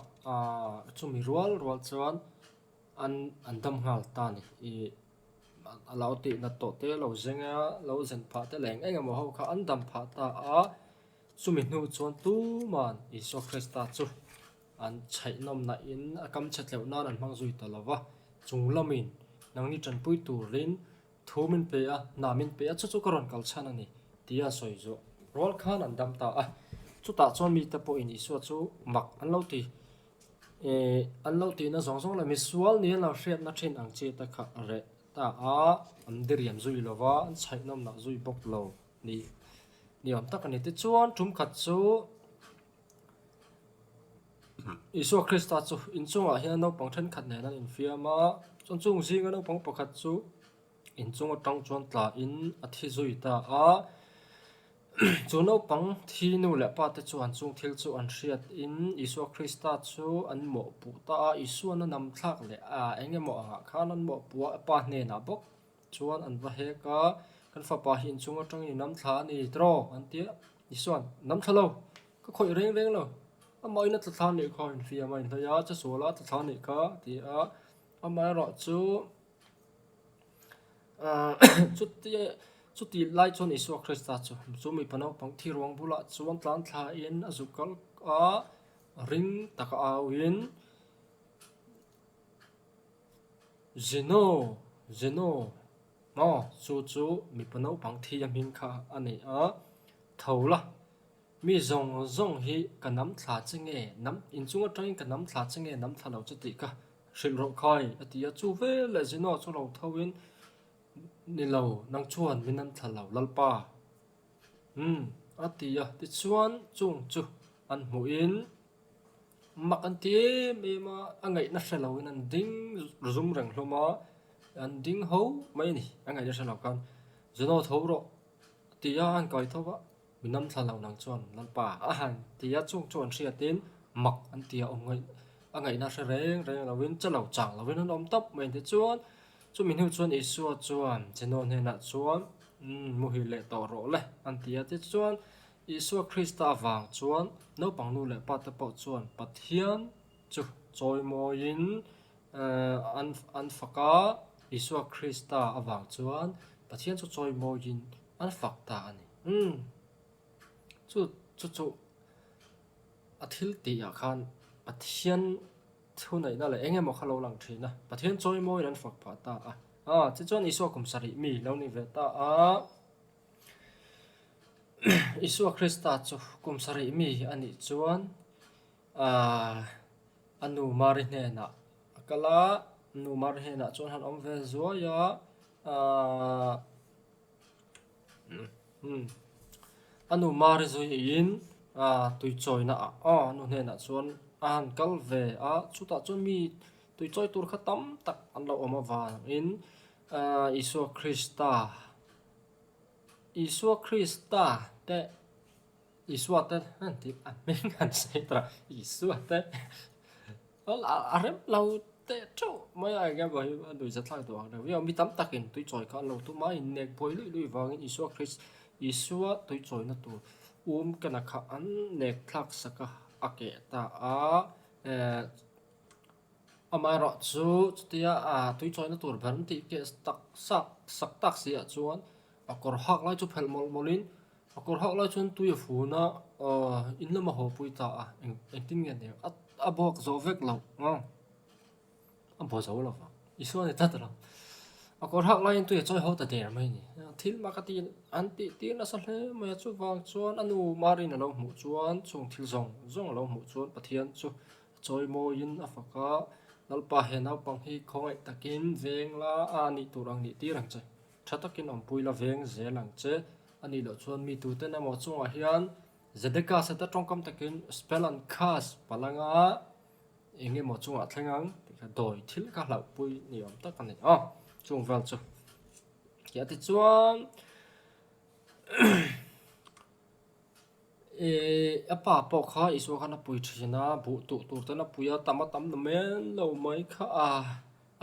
chumi rual chuan an dam ngal ta ni alo ti na to te lo zenga lo zen pha te leng enga mo ho kha an dam pha ta chumi nu chuan tu man Iso Christa chu an chai nom na in akam chat leu nan an mang zui ta lawa chunglamin nangni chan pui tur rin thumin pe namin pe chu karon kal chan ani tia soi zo rol khan an dam ta chu ta chon mi ta po in Isu chu mak an lo ti na zong zong la mi sual ni la hriat na thin ang che ta kha re ta am deriam zui lova an chai nom na zui bok lo ni am tak ani te chuan tum khat chu Isu Christa chu in chunga hian no pang then khat ne nan in fiama chon chung zinga no pang pakhat chu in chunga tang chuan tla in a thi zui ta chu no pang thi nu le pa te chuan chung thil chu an hriat in Isu Christa chu an mo pu ta Isu an nam thlak le enge mo anga khan an mo pu pa hne na bok chuan an va he ka kan fa pa hin chunga tang ni nam thla ni tro an tia Isu an nam thalo ka khoi reng lo mai na thla ni khoi fia mai ta ya cha sola thla ni ka ti mai ro chu chút tí lại chôn Isu Christa chú mi pano pang thi ruang bula chuan tlan thla in azukal ring taka awin zeno chú mi bano bằng thi min kha ani thầu la mi zong zong hi ka nam thla chinge nam in chunga train ka nam thla chinge nam thla lo chati ka shil ro khai atia chu ve le zino chu lo thawin ni lo nang chuan min an thla lo lalpa atia ti chuan chung chu an mu in mak an ti me ma angai na hre lo in an ding zum rang hloma an ding ho mai ni angai na hre lo kan zino thawro tia an kai thawa minam thla lo nang chuan lalpa a han tia chung chuan hria tin mak an tia angai na hre reng reng lo win chalo chang lo win an om tap mai ti chuan chu min hu chuan isu chuan cheno ne na chuan mu hi le to ro le an tia ti chuan isu Krista wang chuan no pang nu le pa te po chuan pathian chu choi mo in an faka isu Krista awang chuan pathian chu choi mo in an fak ta ani chu athil ti a khan pathian thu nei na le enge mo khalo lang thina pathian choi mo in an fak pa ta chu chuan isu kum sari mi lo ni ve ta isu Krista chu kum sari mi ani chuan anu mari hne na akala nu mari hne na chuan han om ve zuaya anu mari zui in tui choi na anu hne na chuan an kal ve chuta chuan mi tui choi tur kha tam tak an lo oma wang in isu Krista te isu te han ti men kan se tra isu te arem lau te chu mai ai ga bai du za thlang to ang wi mi tam takin tui choi kha lo tu mai nek poi lui wang in isu tui choi na tu kana kha an nek thak saka ake ta amaro chu tia tui choi na tur ban ti ke sak tak sia chuan akor hak lai chu phel molin akor hak lai chun tui fu na in lama ho pui ta eng tin nge ne abok zo vek lo bo zo lo isu ne ta tra akor hak lai tui choi ho ta der mai ni thil ma ka ti an ti na sa hle ma chu wang chuan anu mari na lo mu chuan chung thil zong lo mu chuan pathian chu choi mo in afaka lalpa he nau pang hi khongai takin veng la ani turang ni ti rang che thatakin om pui la veng ze lang che ani lo chuan mi tu te na mo chunga hian zedeka se ta tongkam takin spell and cast palanga enge mo chunga thlengang tikha doi thil ka hlau pui ni om tak ani chung val chu kia ti chuan apa po kha isu khana pui thina bu tu tur ta na puya tam na men lo mai kha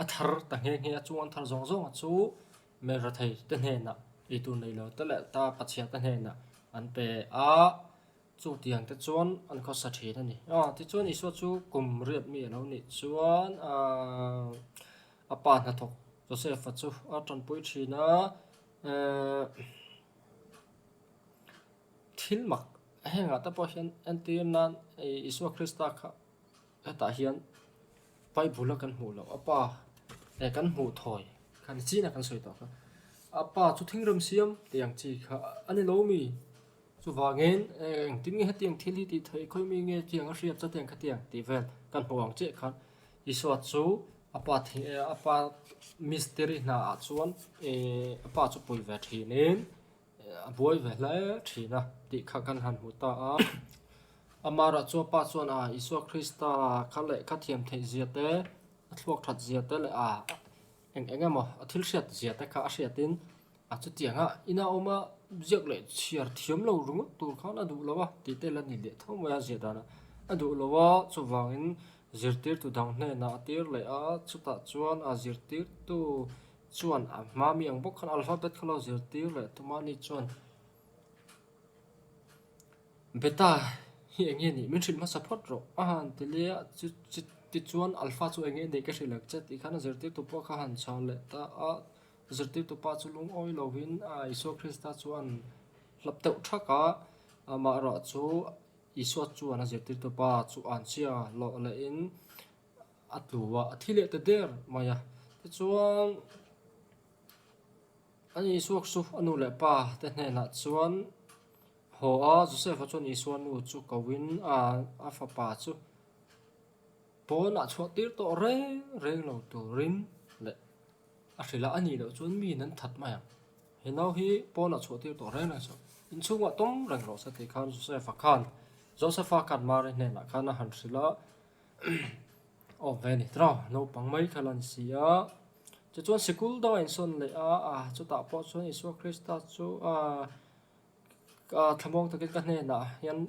a thar ta nge chuan thar zong chu me ra thei te ne na I tu nei lo ta le ta pachia ta ne na an pe chu tiang te chuan an kho sa thi na ni ti chuan isu chu kum riat mi lo ni chuan apa na thok Joseph chu tron pui thina thil mak henga ta po hian anti nan isu Krista kha ta hian Bible kan hmu lo apa kan hmu thoi kan chi na kan soi to kha apa chu thingram siam tiang chi kha ani lo mi chu wangen tin nge hatiang thili ti thoi khoi mi nge chiang a riap cha tiang kha tiang ti vel kan huang che khan isu chu apa mystery na chuan apa chu pui ve thi nen boy ve la thina ti kha kan han hu ta amara chu pa chuan isu Krista khale kha thiam thei zia te thlok that zia te le engemo athil hriat zia te kha a hriatin chu tianga ina oma ziak le chiar thiam lo runga tur khan adu lawa ti te la ni le thoma zia dana adu lawa chu wangin zirtir tu dang hne na tir le chuta chuan zirtir tu chuan mami ang bok khan alphabet khalo zirtir le tumani chuan beta hi enge ni min thil ma support ro han tilia ti chuan alpha chu enge nei ka hrilak che ti khana zirtir tu po kha han chaw le ta zirtir tu pa chu lung oi lovin isu Krista chuan hlapteu thaka ama ro chu isu chuan zirtir tu pa chu an chia lo le in atluwa athile te der maya ti chuan anh Isu su anu le pa te ne na chuan ho a Joseph chuan Isu anu chu kawin a fa pa chu po na chu tir to re lo tu rin le a hrila ani lo chuan mi nan that ma ya he nau hi po na chu tir to re na chu in chu wa tom rang ro sa te khan Joseph khan ma re ne na khan a han hrila o ve ni tra no pang mai khalan sia chu chuan sikul do en son le chu ta po chuan Isu Krista chu thamong takin ka hne na hian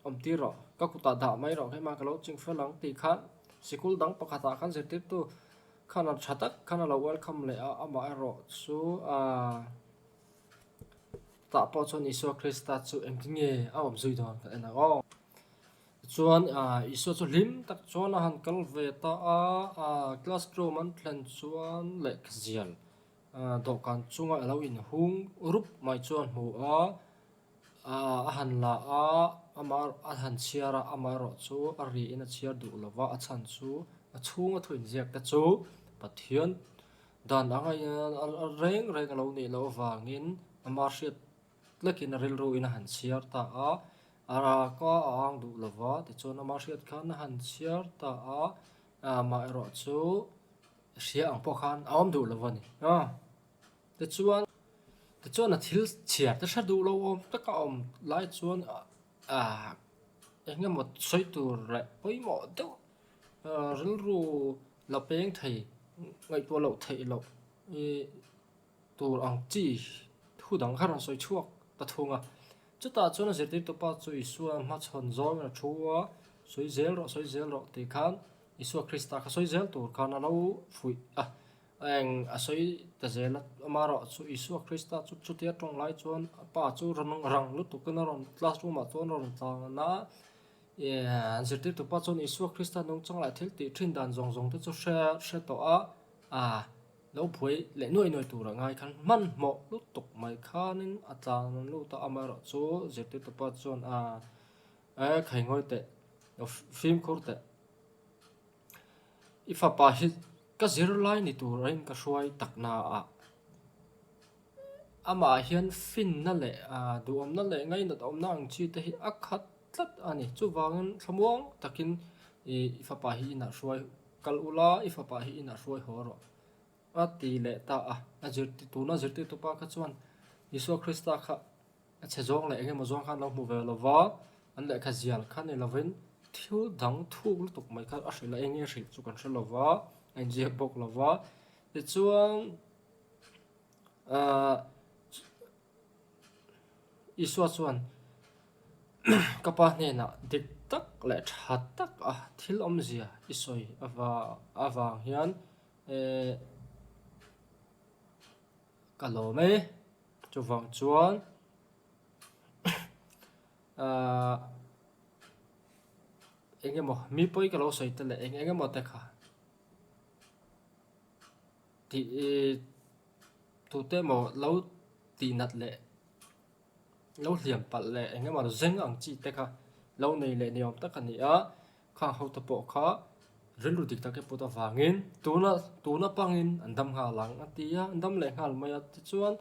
om ti ro ka kuta da mai ro he ma ka lo ching felang ti khan sikul dang pakhata khan zirtir tu khana thatak khana lo welcome le ama ro chu ta po chuan Isu Krista chu engtinge awam zui don ka ena go chuan Isu chu lim tak chuan han kal ve ta classroom an thlen chuan le kzial do kan chunga alo in hung rup mai chuan hu han la ama han chiara ama ro chu ari in a chiar du lova a chan chu a chunga thuin ziak ta chu pathian dan anga reng alo ni lo wangin ama hriat lekin ril ru in han chiar ta ara ka ang du lova ti chuan ama hriat khan han chiar ta ma ro chu ria ang po khan awam du lova ni ti chuan a thil chiar ta hra du lo om ta ka om lai chuan engem một soi tur le poi mo do ril ru la peng thei ngai po lo thei lo tur ang chi thu dang kharan soi chuak ta thunga chu ta chuan a zirtir to pa chu Isu ma chhon zom na thuwa soi zel ro ti khan Isu Krista kha soi zel tur khan alo fui eng a soi ta zel ama ro chu Isu Krista chu tia tong lai chuan pa chu rang lu tu kana ron classroom ma chuan ron tlang na an zirtir to pa chuan Isu Krista nong chang lai thil ti thin dan zong te chu she to lo phui le noi tu ra ngai khan man mo lu tuk mai khanin atang lu ta ama ro chu zirtir to pa chuan khai ngoi te film khur te ifa pa hi ka zir lai ni tu rain ka hruai tak na ama hian fin na le du om na le ngai na om na ang chi te hi akhat tlat ani chu wangin thamuang takin ifa pa hi na hruai kal ula ifa pa hi na hruai ho ro ti le ta zirti tu na zirti tu pa kha chuan Isu Krista kha chezong le engemaw zong khan lo mu ve lova an le kha zial khan ni lovin thil dang thuk lu tuk mai kha a hrila enge hri chu kan hre lova an je bok lova ti chuan Isu chuan kapa hne na dik tak le that tak thil om zia isoi awang hian kalome chu wang chuan engemaw mi poi ka lo soi te le engemaw te kha ti tu te mo lo ti nat le lo hliam pal le engemaw zeng ang chi te kha lo nei le niom tak ani kha ho ta po kha rilu dik tak ke puta wangin tuna pangin andam nga lang atia andam le ngal maya ti chuan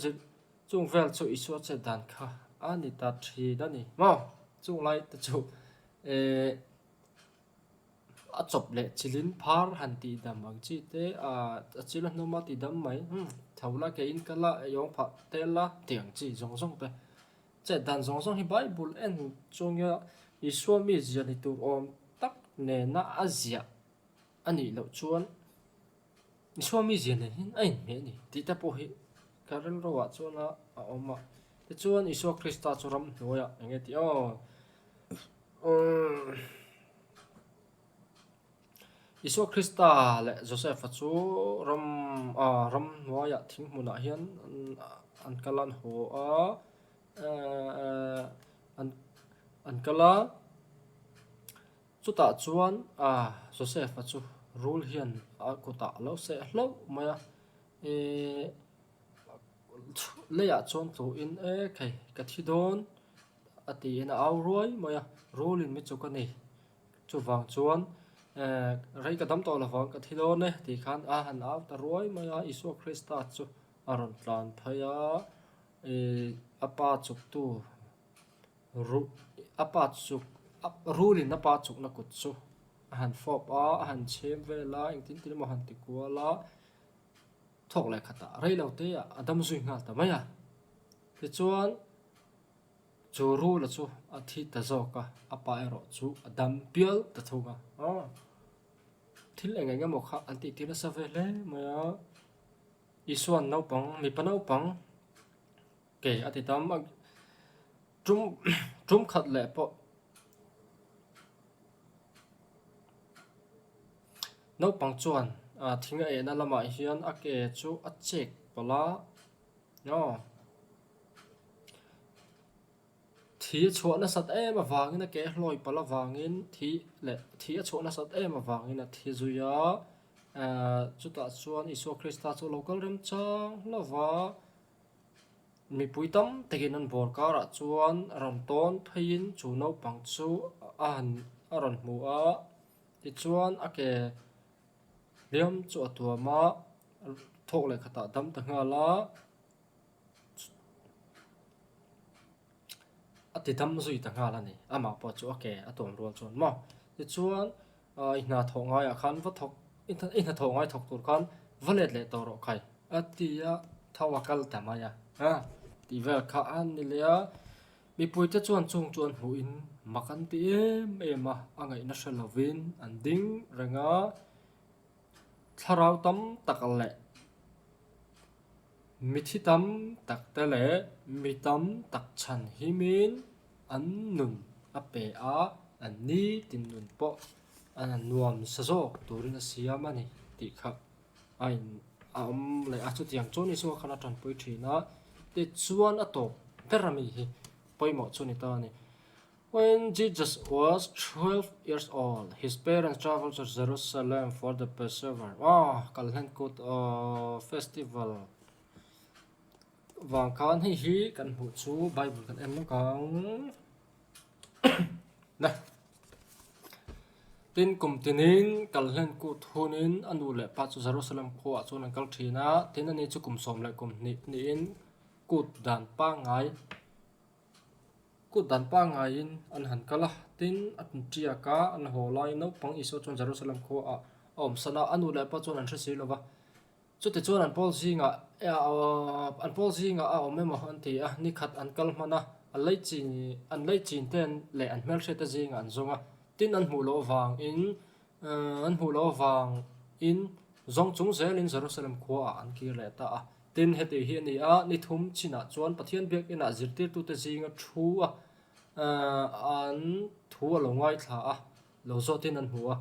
zit chung vel chu Isu che dan kha ani ta thi dani mau chung lai ta chu a chop le chilin phar han ti dam ang chi te chila no ma ti dam mai thaula ke in kala yong pha te la tiang chi zong te che dan zong hi bible en chung ya Isu mi zia ni tu om tak ne na azia ani lo chuan Isu mi zia ne hin ai me ni ti ta po hi karel ro wa chuan a oma te chuan Isu Krista chu ram hnuaya enge ti Isu Krista le Joseph chu ram hnuaya thing hmuna hian an kalan ho an kala chu ta chuan Joseph chu rule hian kuta lo se hlo maya leya chuan tu in khai ka thi don ati in au roi maya rule in mi chu ka nei chu wang chuan rei ka dam to la wang ka thi don ne ti khan han au ta roi maya Isu Krista chu aron tlan phaya apa chuk tu ru apa chuk rulin apa chuk na kut chu han fop a han chem vela ingtin tin mo han tikuala thok lai khata rei lo te adam zui ngal ta maya ti chuan chu ru la chu a thi ta zoka apa ero chu adam pial ta thunga thil engai nga mo kha anti tina sa vele maya isuan nau pang mi pa nau pang ke ati tam trum khat le po nau pang chuan thinga e na lama hian a ke chu a check pala no thi chuan sat em awangin a ke hloi pala wangin thi a chuan sat em awangin a thi zuya chuta chuan iso krista chu local rem chang lova mi puitam tekin an bor kara chuan ram ton phain chu no pang chu an aron mu a ti chuan a ke liam chu atua ma thok le khata dam ta ngala ati dam zui ta ngala ni ama po chu ake atom rol chon ma ti chuan ina thongai a khan va thok ina thongai thok tur khan valet le to ro khai atia thawakal tamaya ti vel kha an ni le mi puite chuan chung chuan hu in makan ti em angai na shalovin anding renga tharau tam takale mithi tam taktale mitam takchan himin annun ape a anni tinnun po an nuam sazok turin siamani ti kha ain le achu tiang choni so khana tran pui thina te chuan ato perami hi poimo chuni ta ni. When Jesus was 12 years old, his parents traveled to Jerusalem for the Passover. Kalhan kut festival. Vang kan hi kan hu chu Bible kan em kang. Nah. Tin kum tinin kalhan kut hunin anu le pa chu Jerusalem ko a chuan kal thina tin ani chu kum som le kum ni in kut dan pa ngai ku dan pa ngain an han kala tin at tia ka an holai no pang iso chon Jerusalem ko a om sana anu le pa chon an thasi lova chu te chon an pol zinga an pol zinga a om ema han ti a ni khat an kal mana an lei chin ten le an mel theta zinga an zonga tin an hu lo wang in zong chung zelin Jerusalem ko a an ki le ta a tin heti hi ni a ni thum china chuan pathian bek ina zirtir tu te zinga thu a an thu lo ngai thla a lo zo tin an huwa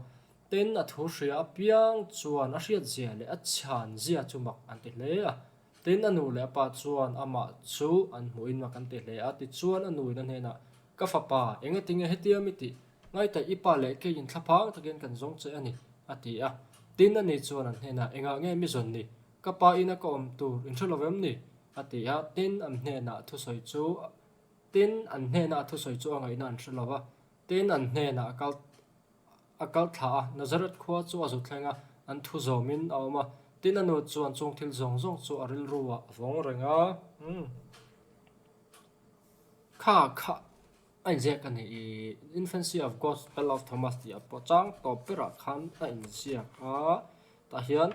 tin a thu hria piang chuan a hriat zia le a chan zia chumak an ti hle a tin anu le pa chuan ama chu an huin ma kan ti hle a ti chuan anu na hena ka fa pa enga tinga hetia miti ngai ta ipa le ke in thlapang takin kan zong che ani ati a tin ani chuan an hena enga nge mi zon ni kapa ina ko om tu in thlovem ni atia tin am hne na thu soi chu tin an hne na thu soi chu angai na an thlova tin an hne na akal tha nazaret khwa chu azu thlenga an thu zomin awma tin anu chuan chung thil zong zong chu aril ruwa vong renga kha anh dạy cái này infancy of Gospel of Thomas thì po chang to pera khan anh sia ta hian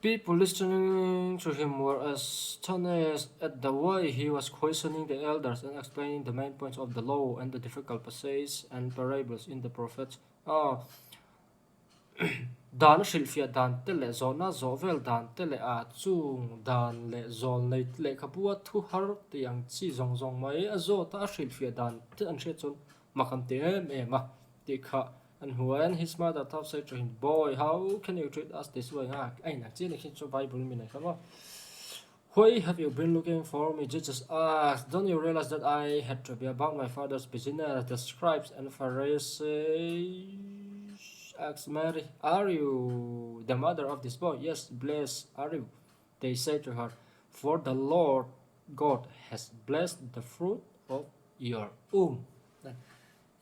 people listening to him were astonished at the way he was questioning the elders and explaining the main points of the law and the difficult passages and parables in the prophets. Dan shilfia dan tele zona zovel dan tele chung dan le zol nei le khapua thu har tiang chi zong zong mai azo ta shilfia dan te an she chun makam te ma ti kha and when his mother thought said to him, boy, how can you treat us this way? Ai na chi ni chu Bible mi na kama. Why have you been looking for me? Jesus asked. Don't you realize that I had to be about my father's business? The scribes and Pharisees asked Mary, are you the mother of this boy? Yes, blessed are you. They said to her, for the Lord God has blessed the fruit of your womb.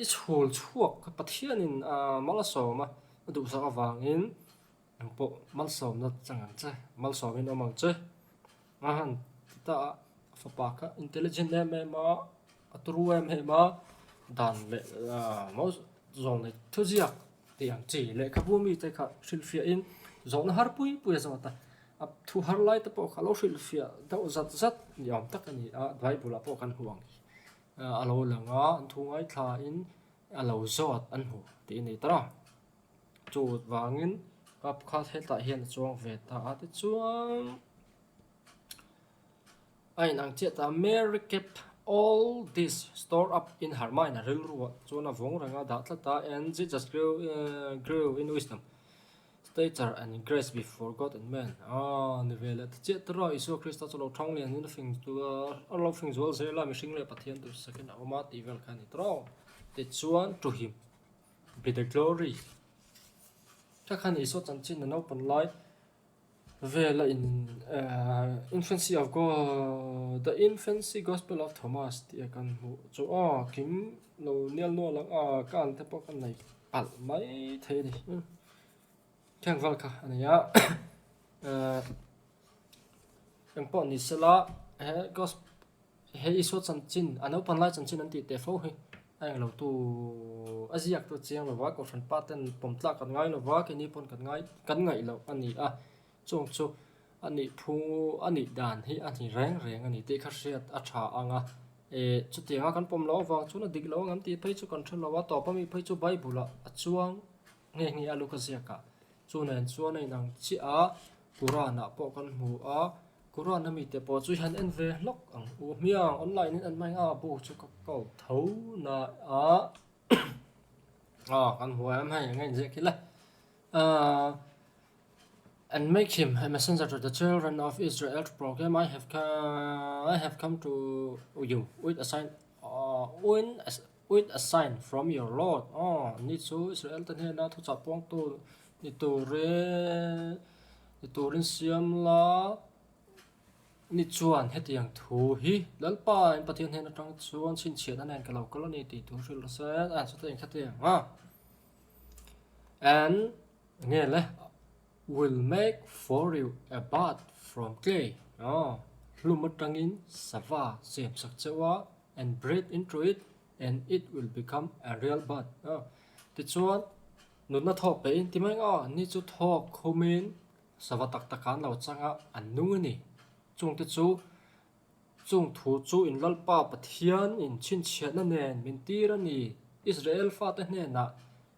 Is whole chuak pathian in malasoma du sa awangin po malsom na changang che malsom in omang che han ta fapaka intelligent em ma atru em ma dan le mo zong le thuziak tiang chi le khabu mi te kha silfia in zong har pui pui zamata ap thu har lai te po khalo silfia da zat zat yam tak ani a dai bula po kan huang alo langa an thu ngai thla in alo zot an hu ti ni tra chu wangin kap kha the ta hian chuang ve ta ate chuang ai nang che ta Mary kept all this stored up in her mind a ril ruwa chuna vong ranga da tla ta and Jesus grew in wisdom stature and grace before God and man ni vele che tra iso Christa chlo thong lian ni fing tu a lo fing zual se la mi sing le pathian tu second oma ti vel khan ni tro te chuan to him be the glory ta khan iso chan chin no pon lai vela in infancy of God the infancy gospel of Thomas ti kan hu chu kim lo nial no lang kan te po kan nei al mai the ni kyang val kha ania ang po ni sala he gospel he iso chan chin ano pan lai chan chin an ti te fo he ang lo tu aziak tu chiang lo wa ko than paten pom tla kan ngai lo wa ke ni pon kan ngai lo ani chung chu ani phu ani dan hi ani reng ani te kha riat a tha anga chu te nga kan pom lo wa chu na dik lo ngam ti phei chu control lo wa to pa mi phei chu bible a chuang nge alu ka sia ka chu nen chu nei nang chi a quran a po kan mu a quran na mi te po chu han en ve lok ang u miang online in an mai a bu chu ka ko thau na kan huwa am hai ngai je kila and make him a messenger to the children of Israel to proclaim, I have come to you with a sign, with a sign from your Lord. Ni chu Israel tan he na thu cha pong tu ni tu rin siam la ni chuan he tiang thu hi lalpa in pathian he na tang chuan sin chian an ka lo koloni ti tu ril sa an sa teng khatia and nge le will make for you a bud from clay. Lumatangin sava sem sakchawa and breathe into it and it will become a real bud. Ti chuan nun na thok pe ti mai ni chu thok khomin sava tak takan lo changa anung ni chung ti chu chung thu chu in lalpa pathian in chin chian na nen min tir ani Israel fa te hne na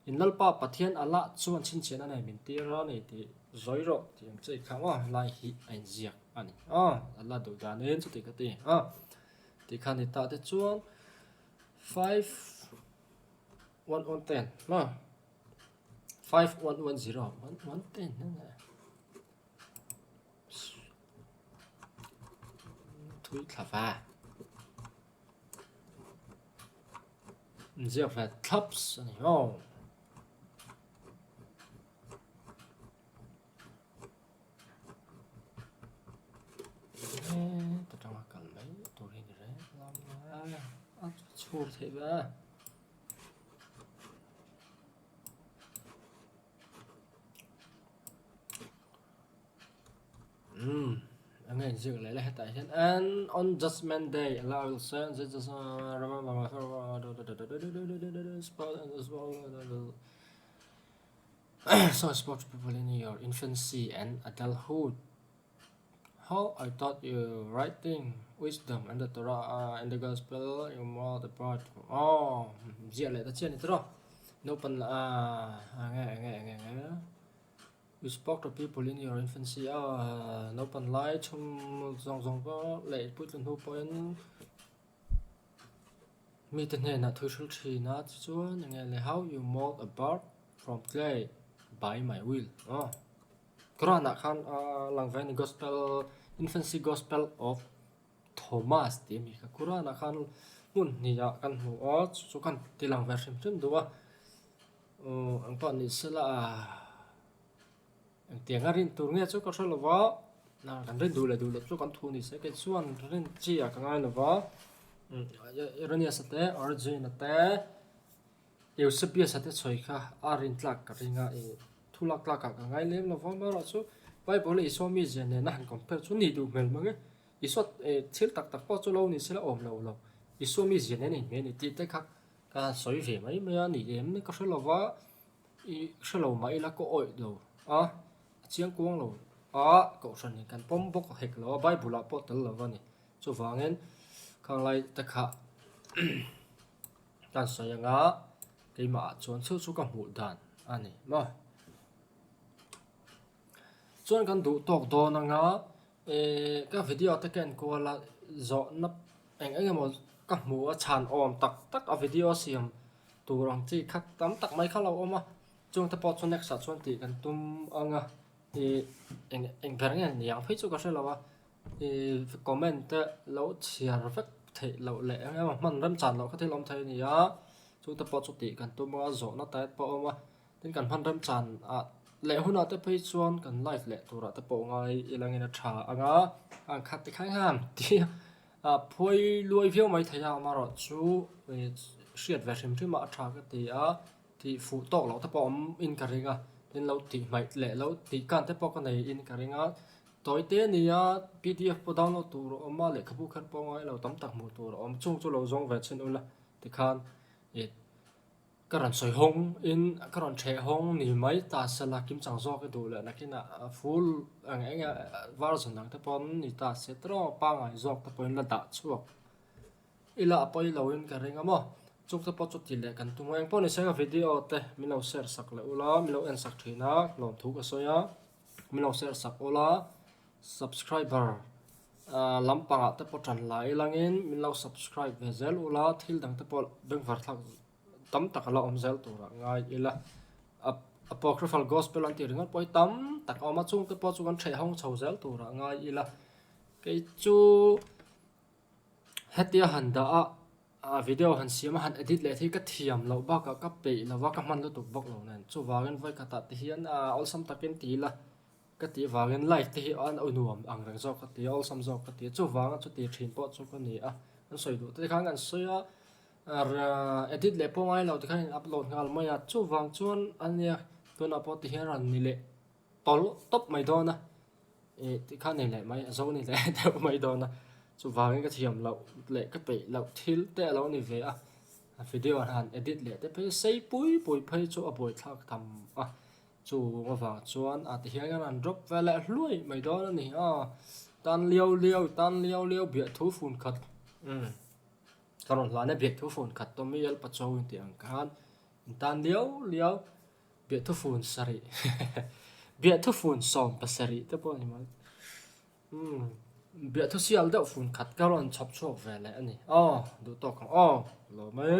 in lalpa pathian ala chuan chin chian na nen min tir ani ti zoiro ti am chei khawa lai hi ein ziak ani alla do da nen chu ti ka ti ti khan ni ta te chuan 5 1 on 10 5 1 1 0 1 1 10 na thui thava ziak fa clubs ani ta tang kal mai to ri ni re lam a chur the ba again zig le le ta hian and on judgment day Allah will say just remember my spot and as well so sport people in your infancy and adulthood how I taught you right thing wisdom and the Torah and the gospel you more the part zia le ta chen ni tro no pan nghe you spoke to people in your infancy no pan lai chum zong có lệ put lên ho point mi ten he na thu shul thi na chuan nghe le how you mold a bird from clay by my will Quran khan lang ven gospel infancy gospel of Thomas ti mi ka Quran khan mun ni ya kan hu chu kan ti lang ver sim do ang pa ni sala tiếng arin tur nghe chu ka thol wa na kan ren du le chu kan thu ni se ke chuan ren chi a ka ngai lo wa irania sate origin ate eusebia sate choi kha arin tlak ka ringa thulak tlak ka ngai lem lo wa ma ro chu bible is so mi je ne na han compare chu ni du mel mange isot thil tak tak po chu lo ni sila om lo isu mi zin ne me ni ti te khak ka soi ve mai me ani em ni ka shelo wa i shelo mai la ko oi lo a chiang kuang lo a ko san ni kan pom bok hek lo bible po tel lo wa ni chu wangen khang lai ta kha kan soi nga cái mà chọn số số các mũ đàn anh ấy mà chọn cái đủ tốc độ nó ngã cái video ta khen cô là rõ nắp anh mà các mũ tràn ôm tắc tắc ở video xem tụ rằng chỉ khắc tắm tắc mấy khâu lâu mà chúng ta bỏ chọn next chọn thì cần tum anh thì anh phải nghe nhàng phải cho cái sự là thì comment lâu share rất thể lâu lệ anh mà mình rất chán lâu có thể làm thay nhỉ chúng ta bỏ chút tiền cần tôi mua rổ nó tay bỏ mà nên cần phân đâm tràn lệ hôm nào tôi phải chuan cần live lệ tôi đã tôi bỏ ngay là người trả anh khát thì khai hàm thì phơi lùi phiếu mấy thầy nào mà rồi chú về siết về xem chứ mà trả cái thì phụ tộc lâu tôi bỏ in cái gì nên lâu thì mấy lệ lâu thì cần tôi bỏ cái này in cái gì tối tên này PDF bắt download tôi rồi mà lệ các bộ khăn bỏ ngay lâu tấm tắc một tôi rồi chung cho lâu giống về trên là thì khan cái rắn soi hông in cái rắn trẻ hông thì mấy ta sẽ là kim chẳng do cái đồ là cái na full anh version năng tập on thì ta sẽ trò ba ngày do tập on là đã chuộc ila apoi lâu in cái ring mà chúc tập chút thì lệ cần tung anh pon sẽ cái video te mình lâu share sắc lại ula mình lâu en sắc thì na lòng thú cái soi á mình lâu share sắc ula subscriber lắm bằng tập trần lại langin mình lâu subscribe về zel ula thil đăng tập đừng vặt thằng tấm tắc là zel tu ra ngay ila apocryphal gospel an ti ringal poi tam tak oma chung te po chu kan thei hong chho zel tu ra ngay ila cái chu hetia handa video han siam han edit le thi ka thiam lo ba ka pe lo wa ka man lo tu bok lo nen chu wagen vai ka ta ti hian all sam takin ti la ka ti wagen like ti hi an onuam ang rang zo ka ti all sam zo ka ti chu wanga chu ti thin po chu ko ni an soi du te khang an soya edit le po ngai lo ti khan upload ngal mai chu wang chuan ania tuna po ti hian ran ni le tol top mai do na ti khan ni le mai zo ni le te mai do na chu wang ka thiam lo le ka pe lo thil te lo ni ve video han edit le te pe sei pui phai chu a boi thak tham chu nga wa chuan ti hian an drop ve le hlui mai do na ni tan liao bia thu phun khat karon lana bia thu phun khat to mi el pa chaw in ti ang khan tan liao bia thu phun sari bia thu phun som pa sari te po ni ma bia thu sial da phun khat karon chop chok ve le ani du to kang lo mai